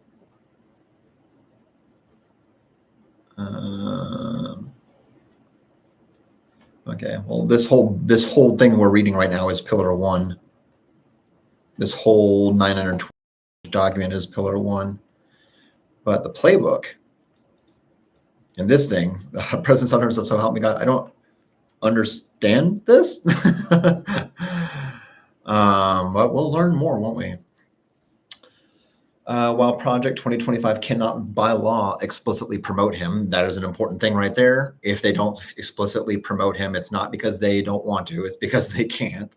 Okay. Well, this whole thing we're reading right now is pillar 1. This whole 920 document is pillar 1, but the playbook. And this thing, President's utterance of "So help me God," I don't understand this. But we'll learn more, won't we? While Project 2025 cannot by law explicitly promote him, that is an important thing right there. If they don't explicitly promote him, it's not because they don't want to, it's because they can't.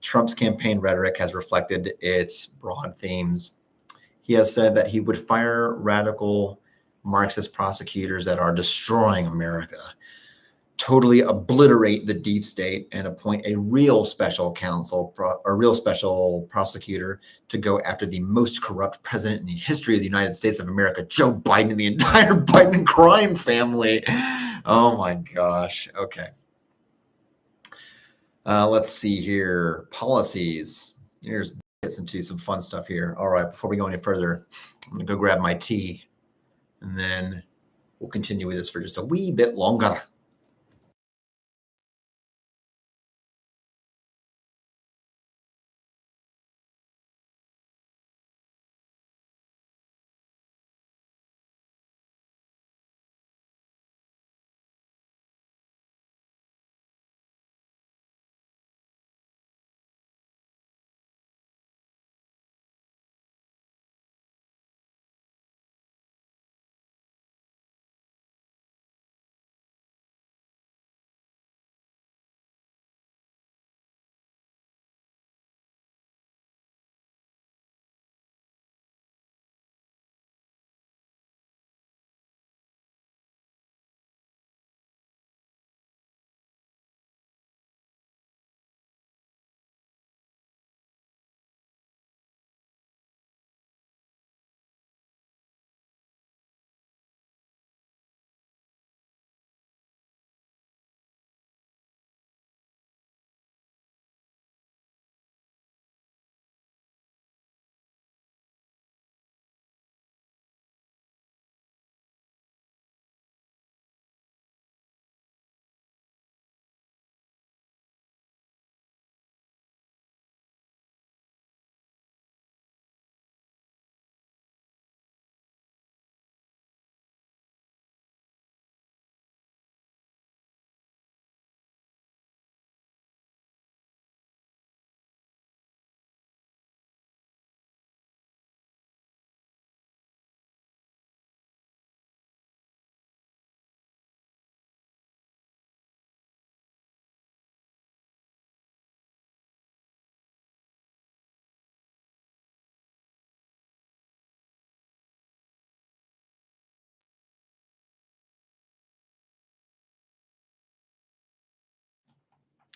Trump's campaign rhetoric has reflected its broad themes. He has said that he would fire radical Marxist prosecutors that are destroying America, totally obliterate the deep state, and appoint a real special counsel, a real special prosecutor to go after the most corrupt president in the history of the United States of America, Joe Biden, and the entire Biden crime family. Oh my gosh. Okay. Let's see here. Policies. Here's gets into some fun stuff here. All right. Before we go any further, I'm going to go grab my tea, and then we'll continue with this for just a wee bit longer.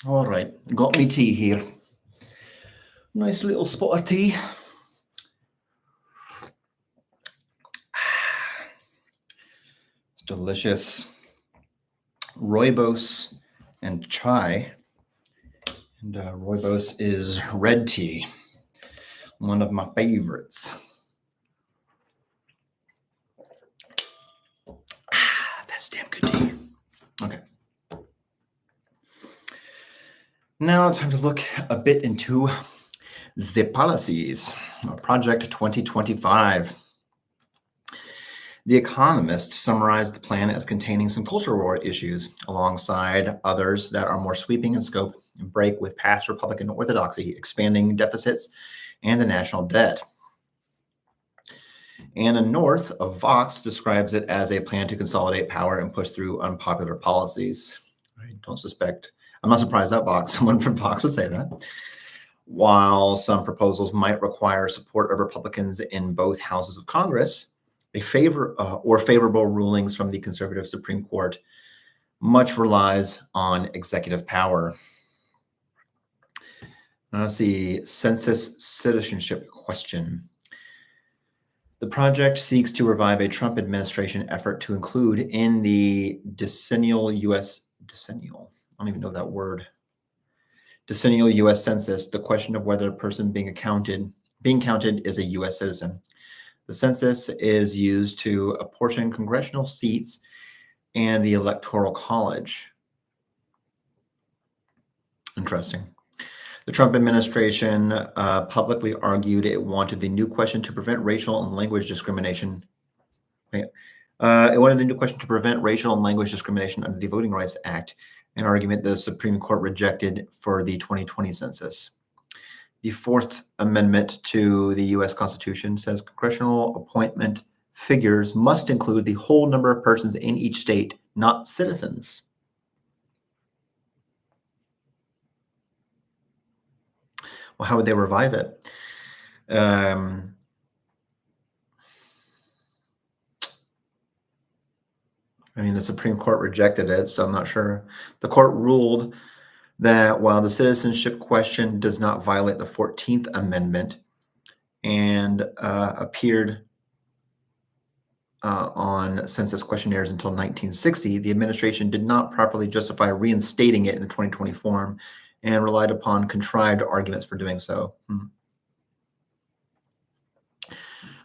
All right, got me tea here. Nice little spot of tea. It's delicious. Rooibos and chai. And rooibos is red tea, one of my favorites. That's damn good tea. Okay. Now time to look a bit into the policies of Project 2025. The Economist summarized the plan as containing some cultural war issues alongside others that are more sweeping in scope and break with past Republican orthodoxy, expanding deficits, and the national debt. Anna North of Vox describes it as a plan to consolidate power and push through unpopular policies. I'm not surprised that someone from Vox would say that. While some proposals might require support of Republicans in both houses of Congress, favorable rulings from the conservative Supreme Court, much relies on executive power. Let's see, census citizenship question. The project seeks to revive a Trump administration effort to include in the decennial U.S. Census the question of whether a person being counted is a U.S. citizen. The census is used to apportion congressional seats and the Electoral College. Interesting. The Trump administration publicly argued it wanted the new question to prevent racial and language discrimination. It wanted the new question to prevent racial and language discrimination under the Voting Rights Act, an argument the Supreme Court rejected for the 2020 census. The Fourth Amendment to the U.S. Constitution says congressional appointment figures must include the whole number of persons in each state, not citizens. Well, how would they revive it? I mean, the Supreme Court rejected it, so I'm not sure. The court ruled that while the citizenship question does not violate the 14th Amendment and appeared on census questionnaires until 1960, the administration did not properly justify reinstating it in the 2020 form and relied upon contrived arguments for doing so.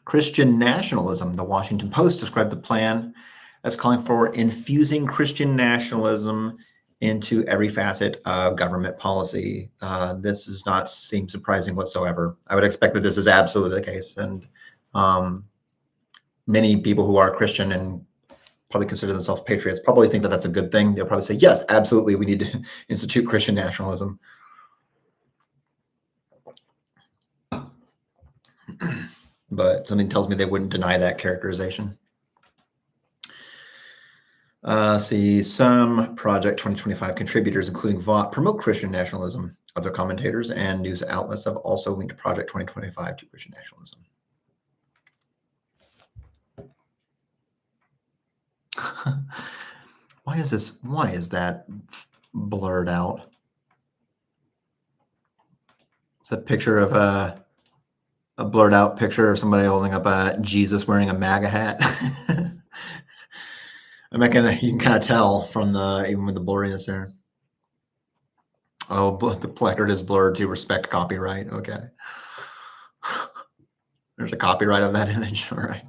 Christian nationalism. The Washington Post described the plan as calling for infusing Christian nationalism into every facet of government policy. This does not seem surprising whatsoever. I would expect that this is absolutely the case. And many people who are Christian and probably consider themselves patriots probably think that that's a good thing. They'll probably say, yes, absolutely, we need to institute Christian nationalism. But something tells me they wouldn't deny that characterization. See, some Project 2025 contributors, including Vought, promote Christian nationalism. Other commentators and news outlets have also linked Project 2025 to Christian nationalism. Why is that blurred out? It's a picture of a blurred out picture of somebody holding up a Jesus wearing a MAGA hat. I'm not gonna, you can kind of tell from even with the blurriness there. Oh, the placard is blurred to respect copyright. Okay. There's a copyright of that image. All right.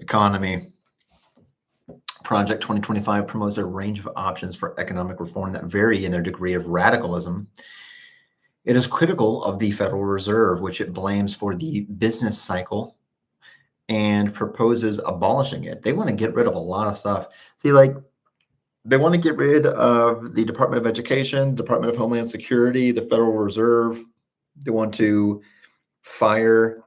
Economy. Project 2025 promotes a range of options for economic reform that vary in their degree of radicalism. It is critical of the Federal Reserve, which it blames for the business cycle and proposes abolishing it. They want to get rid of a lot of stuff. See, like, they want to get rid of the Department of Education, Department of Homeland Security, the Federal Reserve. They want to fire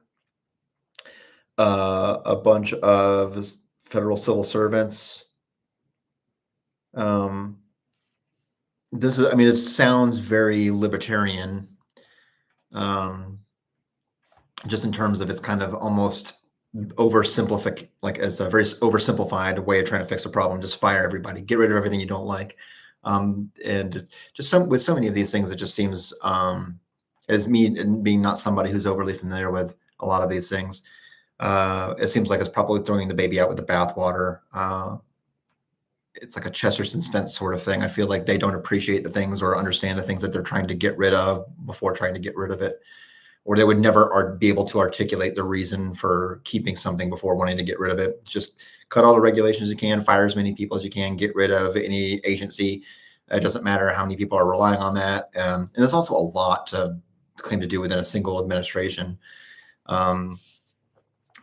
a bunch of federal civil servants. It sounds very libertarian, just in terms of it's kind of almost like as a very oversimplified way of trying to fix a problem. Just fire everybody, get rid of everything you don't like. And just with so many of these things, it just seems, as me and being not somebody who's overly familiar with a lot of these things, it seems like it's probably throwing the baby out with the bathwater. It's like a Chesterton's fence sort of thing. I feel like they don't appreciate the things or understand the things that they're trying to get rid of before trying to get rid of it, or they would never be able to articulate the reason for keeping something before wanting to get rid of it. Just cut all the regulations you can, fire as many people as you can, get rid of any agency. It doesn't matter how many people are relying on that. And there's also a lot to claim to do within a single administration.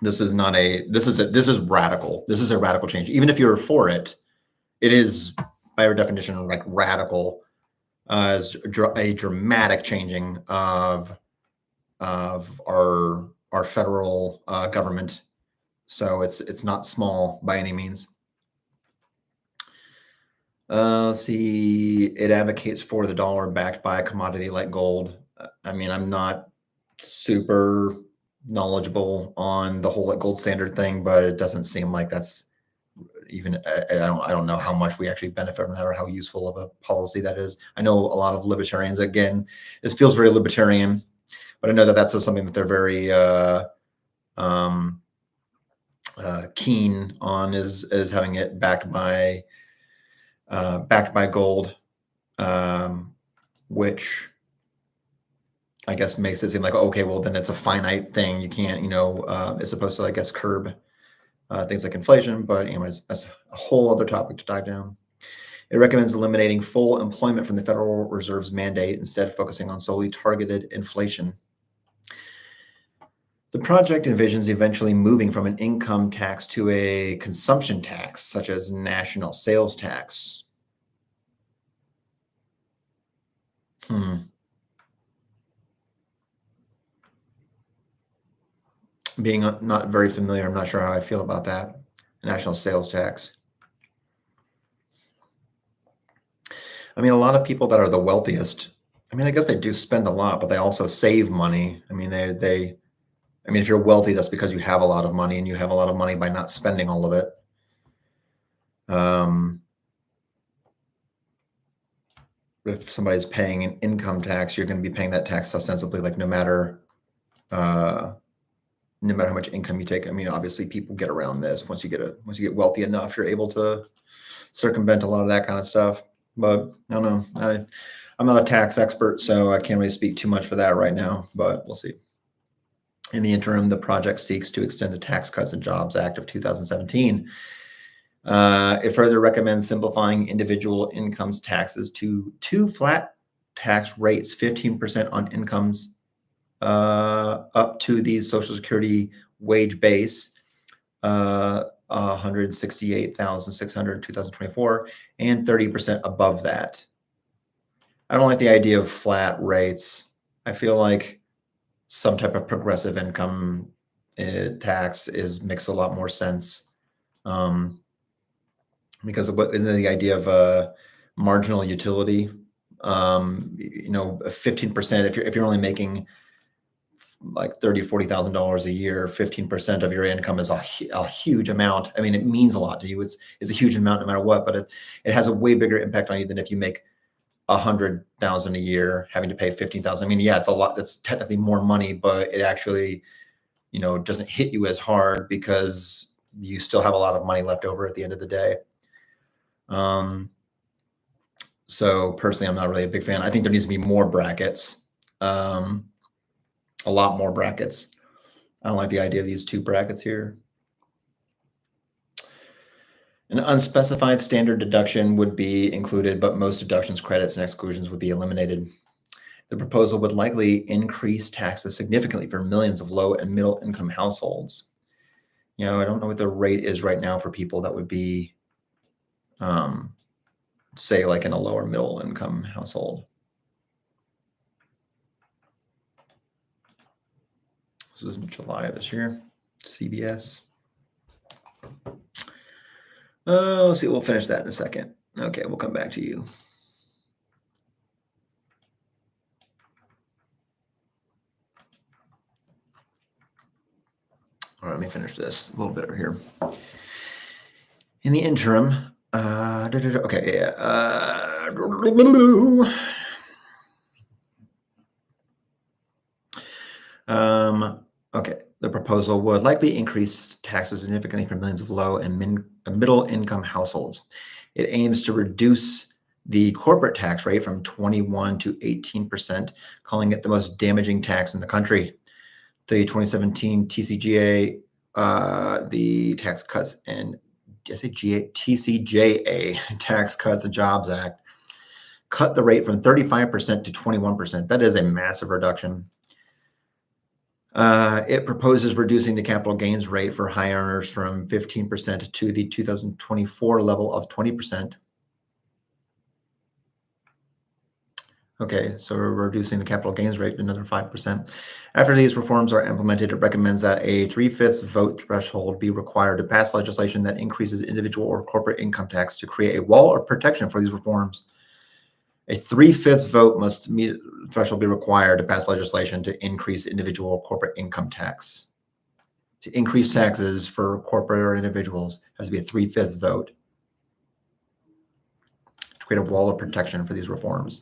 This is radical. This is a radical change. Even if you're for it, it is by definition like radical, as a dramatic changing of our federal government. So it's not small by any means. Let's see. It advocates for the dollar backed by a commodity like gold. I mean, I'm not super knowledgeable on the whole gold standard thing, but it doesn't seem like that's even, I don't know how much we actually benefit from that or how useful of a policy that is. I know a lot of libertarians, again, this feels very libertarian, but I know that that's something that they're very keen on is having it backed by gold, which I guess makes it seem like, okay, well then it's a finite thing. You can't, it's supposed to, I guess, curb things like inflation. But anyways, that's a whole other topic to dive down. It recommends eliminating full employment from the Federal Reserve's mandate, instead focusing on solely targeted inflation. The project envisions eventually moving from an income tax to a consumption tax, such as national sales tax. Being not very familiar, I'm not sure how I feel about that. National sales tax. I mean, a lot of people that are the wealthiest, I mean, I guess they do spend a lot, but they also save money. I mean, if you're wealthy, that's because you have a lot of money, and you have a lot of money by not spending all of it. If somebody's paying an income tax, you're going to be paying that tax ostensibly, like no matter how much income you take. I mean, obviously people get around this. Once you get wealthy enough, you're able to circumvent a lot of that kind of stuff. But I don't know. I'm not a tax expert, so I can't really speak too much for that right now, but we'll see. In the interim, the project seeks to extend the Tax Cuts and Jobs Act of 2017. It further recommends simplifying individual incomes taxes to 2 flat tax rates, 15% on incomes up to the Social Security wage base, $168,600 in 2024, and 30% above that. I don't like the idea of flat rates. I feel like some type of progressive income tax makes a lot more sense, because of isn't the idea of marginal utility? 15%. If you're only making like $30,000-$40,000 a year, 15% of your income is a huge amount. I mean, it means a lot to you. It's a huge amount no matter what, but it has a way bigger impact on you than if you make $100,000 a year, having to pay $15,000. I mean, yeah, it's a lot. That's technically more money, but it actually, doesn't hit you as hard because you still have a lot of money left over at the end of the day. So personally, I'm not really a big fan. I think there needs to be more brackets, a lot more brackets. I don't like the idea of these 2 brackets here. An unspecified standard deduction would be included, but most deductions, credits, and exclusions would be eliminated. The proposal would likely increase taxes significantly for millions of low and middle income households. I don't know what the rate is right now for people that would be, say, like in a lower middle income household. This is in July of this year, CBS. Let's see, we'll finish that in a second. Okay, we'll come back to you. All right, let me finish this a little bit over here. In the interim, okay, yeah. Okay, the proposal would likely increase taxes significantly for millions of low and middle income households. It aims to reduce the corporate tax rate from 21 to 18%, calling it the most damaging tax in the country. The 2017 TCJA, the Tax Cuts and TCJA, Tax Cuts and Jobs Act, cut the rate from 35% to 21%. That is a massive reduction. It proposes reducing the capital gains rate for high earners from 15% to the 2024 level of 20%. Okay, so we're reducing the capital gains rate to another 5%. After these reforms are implemented, it recommends that a 3/5 vote threshold be required to pass legislation that increases individual or corporate income tax to create a wall of protection for these reforms. A 3/5 vote must meet threshold be required to pass legislation to increase individual or corporate income tax. To increase taxes for corporate or individuals has to be a 3/5 vote to create a wall of protection for these reforms.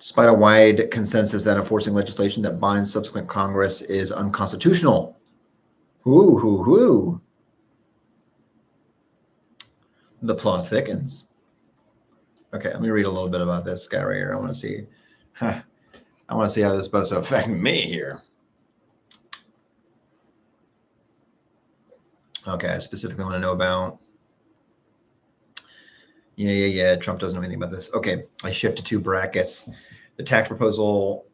Despite a wide consensus that enforcing legislation that binds subsequent Congress is unconstitutional. The plot thickens. Okay, let me read a little bit about this guy right here. I want to see how this is supposed to affect me here. Okay, I specifically want to know about. Yeah. Trump doesn't know anything about this. Okay, I shifted to brackets. The tax proposal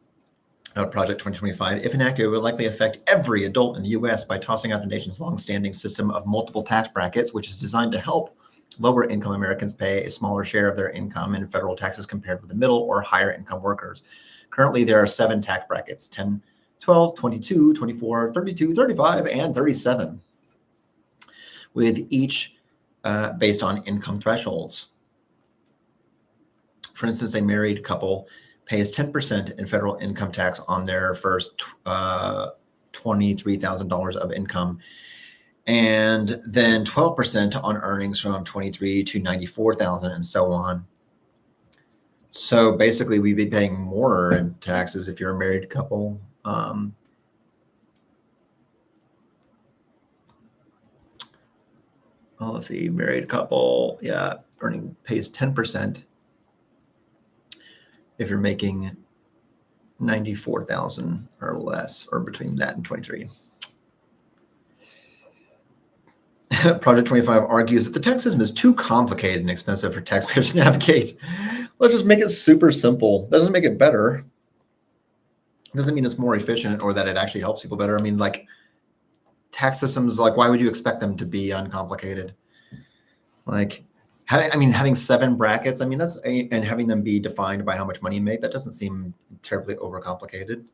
of Project 2025, if enacted, would likely affect every adult in the U.S. by tossing out the nation's longstanding system of multiple tax brackets, which is designed to help lower income Americans pay a smaller share of their income in federal taxes compared with the middle or higher income workers. Currently, there are 7 tax brackets: 10, 12, 22, 24, 32, 35, and 37, with each based on income thresholds. For instance, a married couple pays 10% in federal income tax on their first $23,000 of income, and then 12% on earnings from $23,000 to $94,000, and so on. So basically, we'd be paying more in taxes if you're a married couple. Let's see, married couple, yeah, pays 10%. If you're making 94,000 or less, or between that and 23. Project 25 argues that the tax system is too complicated and expensive for taxpayers to navigate. Let's just make it super simple. That doesn't make it better. It doesn't mean it's more efficient or that it actually helps people better. I mean, like, tax systems, like, why would you expect them to be uncomplicated? Like, having 7 brackets, I mean, and having them be defined by how much money you make, that doesn't seem terribly overcomplicated.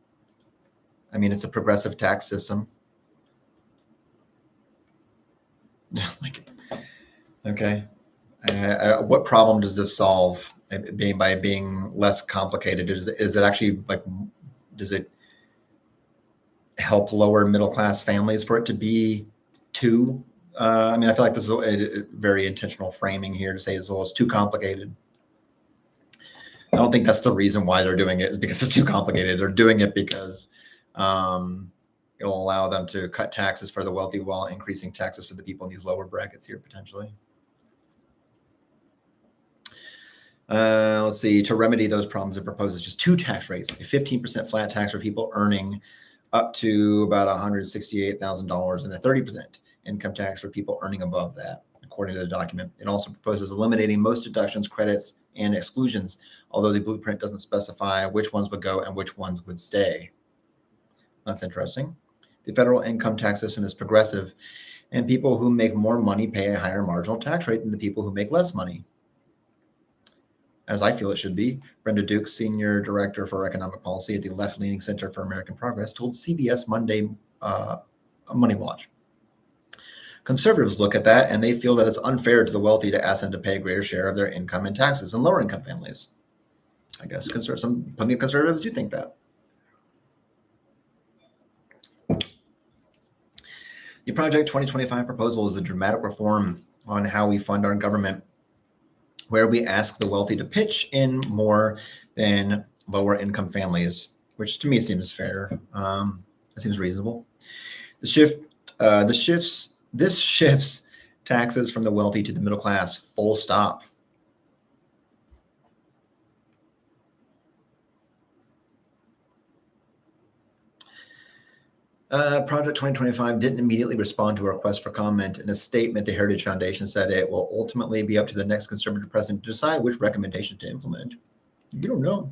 I mean, it's a progressive tax system. Like, okay. What problem does this solve by being less complicated? Is it actually, like, does it help lower middle-class families for it to be 2? I mean, I feel like this is a very intentional framing here to say it's too complicated. I don't think that's the reason why they're doing it, is because it's too complicated. They're doing it because it'll allow them to cut taxes for the wealthy while increasing taxes for the people in these lower brackets here, potentially. Let's see. To remedy those problems, it proposes just 2 tax rates: a 15% flat tax for people earning up to about $168,000 and a 30% income tax for people earning above that, according to the document. It also proposes eliminating most deductions, credits, and exclusions, although the blueprint doesn't specify which ones would go and which ones would stay. That's interesting. The federal income tax system is progressive, and people who make more money pay a higher marginal tax rate than the people who make less money, as I feel it should be. Brenda Duke, Senior Director for Economic Policy at the left-leaning Center for American Progress, told CBS Monday Money Watch. Conservatives look at that and they feel that it's unfair to the wealthy to ask them to pay a greater share of their income in taxes than lower income families. I guess plenty of conservatives do think that. The Project 2025 proposal is a dramatic reform on how we fund our government. where we ask the wealthy to pitch in more than lower income families, which to me seems fair. It seems reasonable. This shifts taxes from the wealthy to the middle class, full stop. Project 2025 didn't immediately respond to a request for comment. In a statement, the Heritage Foundation said it will ultimately be up to the next conservative president to decide which recommendation to implement. You don't know.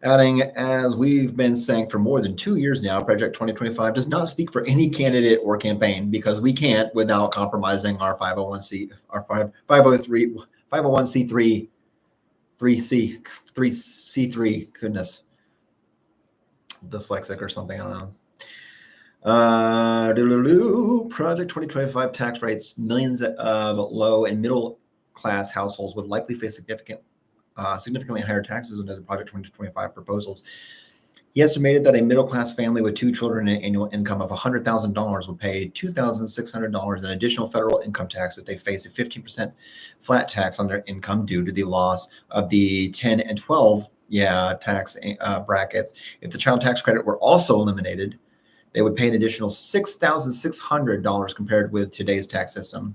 Adding, as we've been saying for more than 2 years now, Project 2025 does not speak for any candidate or campaign because we can't without compromising our 501c3, 3C3, goodness, dyslexic or something, I don't know. Project 2025 tax rates millions of low and middle class households would likely face significantly higher taxes under the Project 2025 proposals. He estimated that a middle class family with 2 children and an annual income of $100,000 would pay $2,600 in additional federal income tax if they face a 15% flat tax on their income due to the loss of the 10 and 12 tax brackets. If the child tax credit were also eliminated, they would pay an additional $6,600 compared with today's tax system.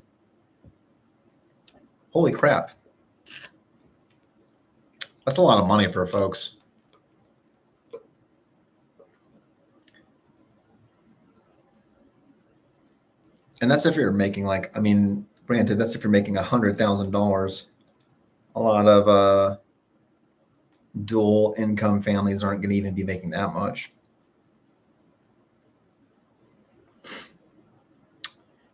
Holy crap. That's a lot of money for folks. And that's if you're making granted, that's if you're making $100,000. A lot of dual income families aren't going to even be making that much.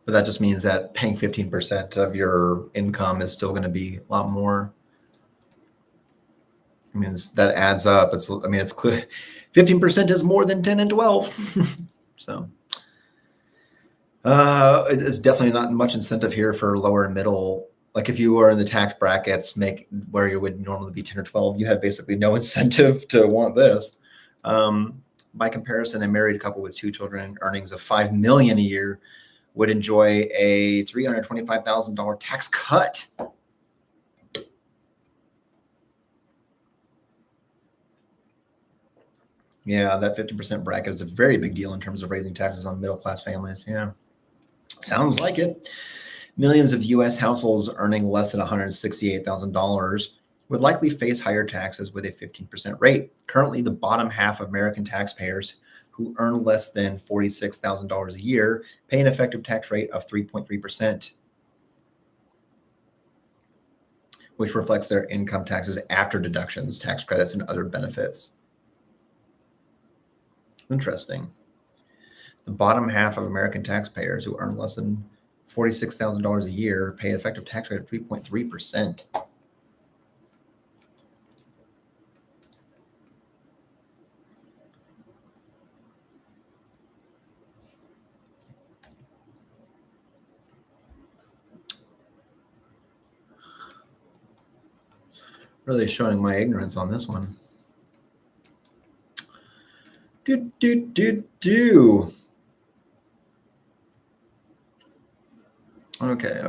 But that just means that paying 15% of your income is still going to be a lot more. I mean, that adds up. It's clear. 15% is more than 10 and 12. So it's definitely not much incentive here for lower and middle. Like if you are in the tax brackets where you would normally be 10 or 12, you have basically no incentive to want this. By comparison, a married couple with 2 children earnings of $5 million a year would enjoy a $325,000 tax cut. Yeah, that 50% bracket is a very big deal in terms of raising taxes on middle-class families. Yeah, sounds like it. Millions of U.S. households earning less than $168,000 would likely face higher taxes with a 15% rate. Currently, the bottom half of American taxpayers who earn less than $46,000 a year pay an effective tax rate of 3.3%, which reflects their income taxes after deductions, tax credits, and other benefits. Interesting. The bottom half of American taxpayers who earn less than $46,000 a year pay an effective tax rate of 3.3%. Really showing my ignorance on this one. Okay.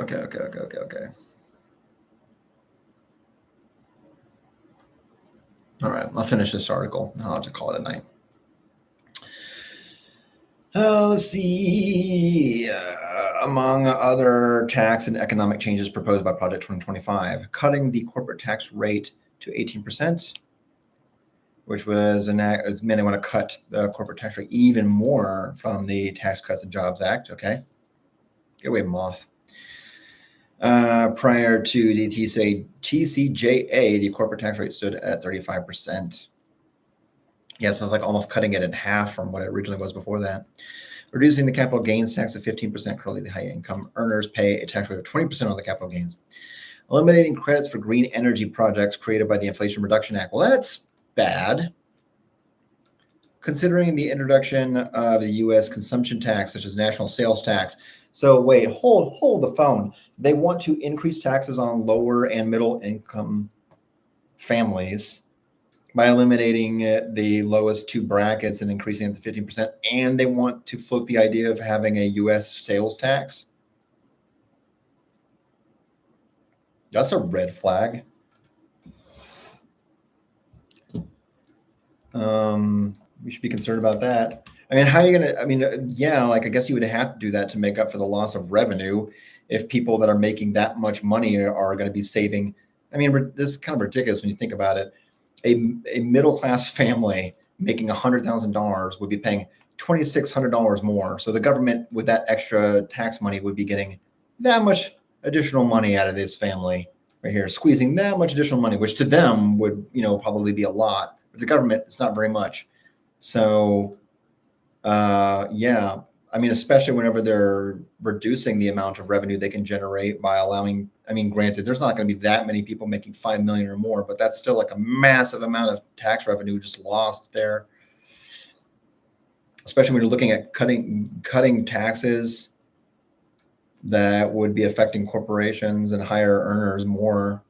All right, I'll finish this article. I'll have to call it a night. Let's see. Among other tax and economic changes proposed by Project 2025, cutting the corporate tax rate to 18%, which was meant they want to cut the corporate tax rate even more from the Tax Cuts and Jobs Act. Okay, get away, moth. Prior to the TCJA, the corporate tax rate stood at 35%. Yeah, so it's like almost cutting it in half from what it originally was before that. Reducing the capital gains tax to 15%. Currently, the high income earners pay a tax rate of 20% on the capital gains. Eliminating credits for green energy projects created by the Inflation Reduction Act. Well, that's bad. Considering the introduction of the U.S. consumption tax, such as national sales tax. So wait, hold the phone. They want to increase taxes on lower and middle income families by eliminating the lowest 2 brackets and increasing it to 15%. And they want to float the idea of having a U.S. sales tax. That's a red flag. We should be concerned about that. I mean, how are you going to, I mean, yeah, like I guess you would have to do that to make up for the loss of revenue if people that are making that much money are going to be saving. I mean, this is kind of ridiculous when you think about it. A middle-class family making $100,000 would be paying $2,600 more. So the government with that extra tax money would be getting that much additional money out of this family right here, squeezing that much additional money, which to them would, probably be a lot, but the government, it's not very much. So, yeah, I mean, especially whenever they're reducing the amount of revenue they can generate by allowing, I mean, granted, there's not going to be that many people making 5 million or more, but that's still like a massive amount of tax revenue just lost there. Especially when you're looking at cutting taxes that would be affecting corporations and higher earners more,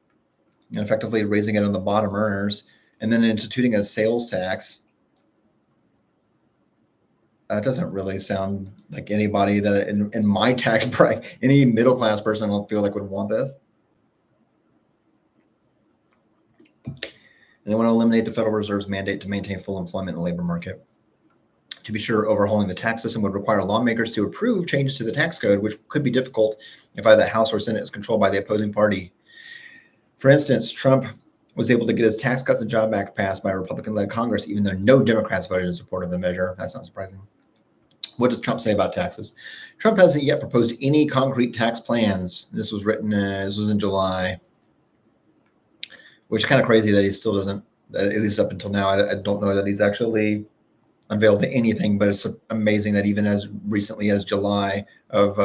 and effectively raising it on the bottom earners, and then instituting a sales tax. That doesn't really sound like anybody that in my tax bracket, any middle class person, I don't feel like would want this. And they want to eliminate the Federal Reserve's mandate to maintain full employment in the labor market. To be sure, overhauling the tax system would require lawmakers to approve changes to the tax code, which could be difficult if either the House or Senate is controlled by the opposing party. For instance, Trump was able to get his Tax Cuts and Jobs Act passed by a Republican-led Congress, even though no Democrats voted in support of the measure. That's not surprising. What does Trump say about taxes? Trump hasn't yet proposed any concrete tax plans. This was written, this was in July, which is kind of crazy that he still doesn't, at least up until now, I don't know that he's actually unveiled anything, but it's amazing that even as recently as July of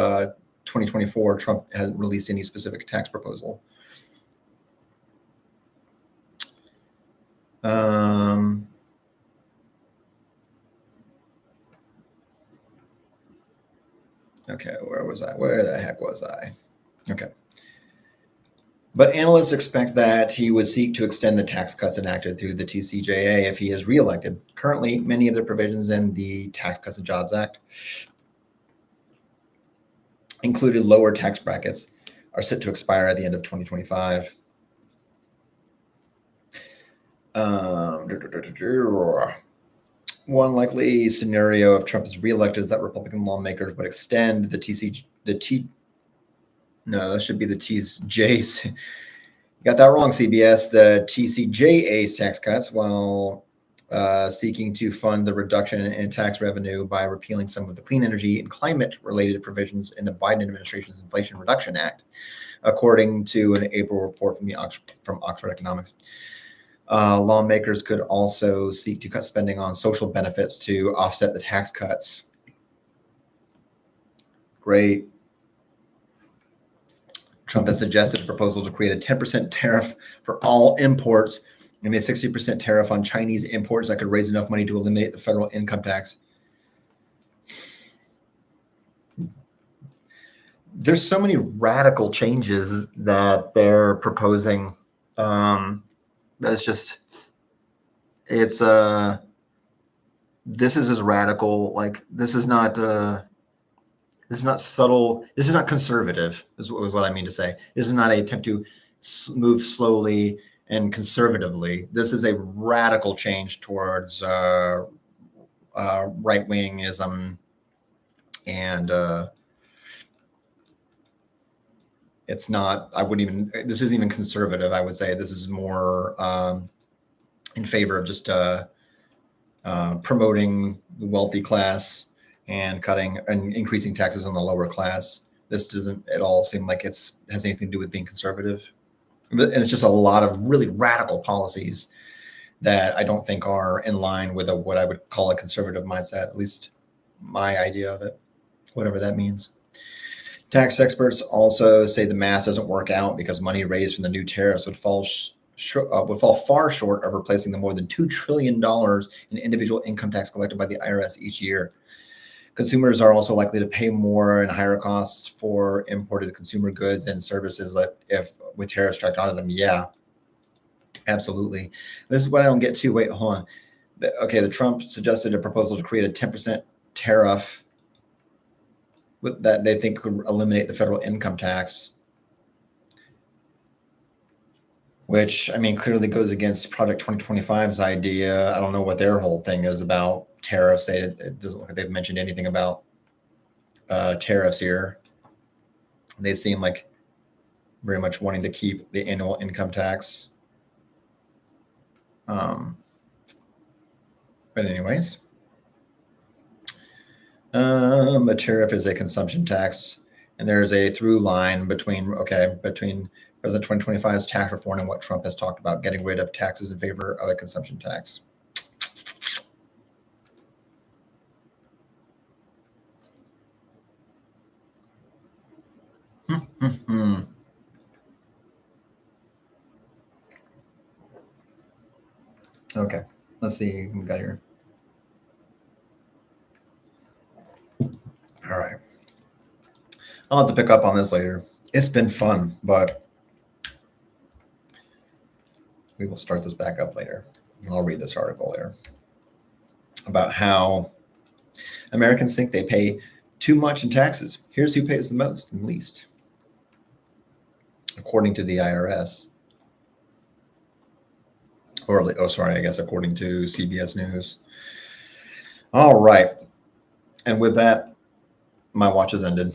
2024, Trump hasn't released any specific tax proposal. Okay, where was I? Where the heck was I? Okay. But analysts expect that he would seek to extend the tax cuts enacted through the TCJA if he is reelected. Currently, many of the provisions in the Tax Cuts and Jobs Act, included lower tax brackets, are set to expire at the end of 2025. One likely scenario if Trump is reelected is that Republican lawmakers would extend that should be the TCJ's. You got that wrong, CBS. The TCJA's tax cuts while seeking to fund the reduction in tax revenue by repealing some of the clean energy and climate-related provisions in the Biden administration's Inflation Reduction Act, according to an April report from Oxford Economics. Lawmakers could also seek to cut spending on social benefits to offset the tax cuts. Great. Trump has suggested a proposal to create a 10% tariff for all imports and a 60% tariff on Chinese imports that could raise enough money to eliminate the federal income tax. There's so many radical changes that they're proposing. That is just, this is as radical, like this is not subtle. This is not conservative is what I mean to say. This is not an attempt to move slowly and conservatively. This is a radical change towards right-wingism, and it's not, this isn't even conservative, I would say. This is more in favor of just promoting the wealthy class and cutting and increasing taxes on the lower class. This doesn't at all seem like has anything to do with being conservative. And it's just a lot of really radical policies that I don't think are in line with what I would call a conservative mindset, at least my idea of it, whatever that means. Tax experts also say the math doesn't work out because money raised from the new tariffs would fall far short of replacing the more than $2 trillion in individual income tax collected by the IRS each year. Consumers are also likely to pay more and higher costs for imported consumer goods and services if with tariffs tracked onto them. Yeah, absolutely. This is what I don't get to. Wait, hold on. The Trump suggested a proposal to create a 10% tariff that they think could eliminate the federal income tax. which I mean clearly goes against Project 2025's idea. I don't know what their whole thing is about tariffs. It doesn't look like they've mentioned anything about tariffs here. They seem like very much wanting to keep the annual income tax. But anyways, a tariff is a consumption tax, and there's a through line between President 2025's tax reform and what Trump has talked about, getting rid of taxes in favor of a consumption tax. Okay, let's see what we got here. All right. I'll have to pick up on this later. It's been fun, but we will start this back up later. I'll read this article there about how Americans think they pay too much in taxes. Here's who pays the most and least, according to the IRS. I guess according to CBS News. All right. And with that, my watch has ended.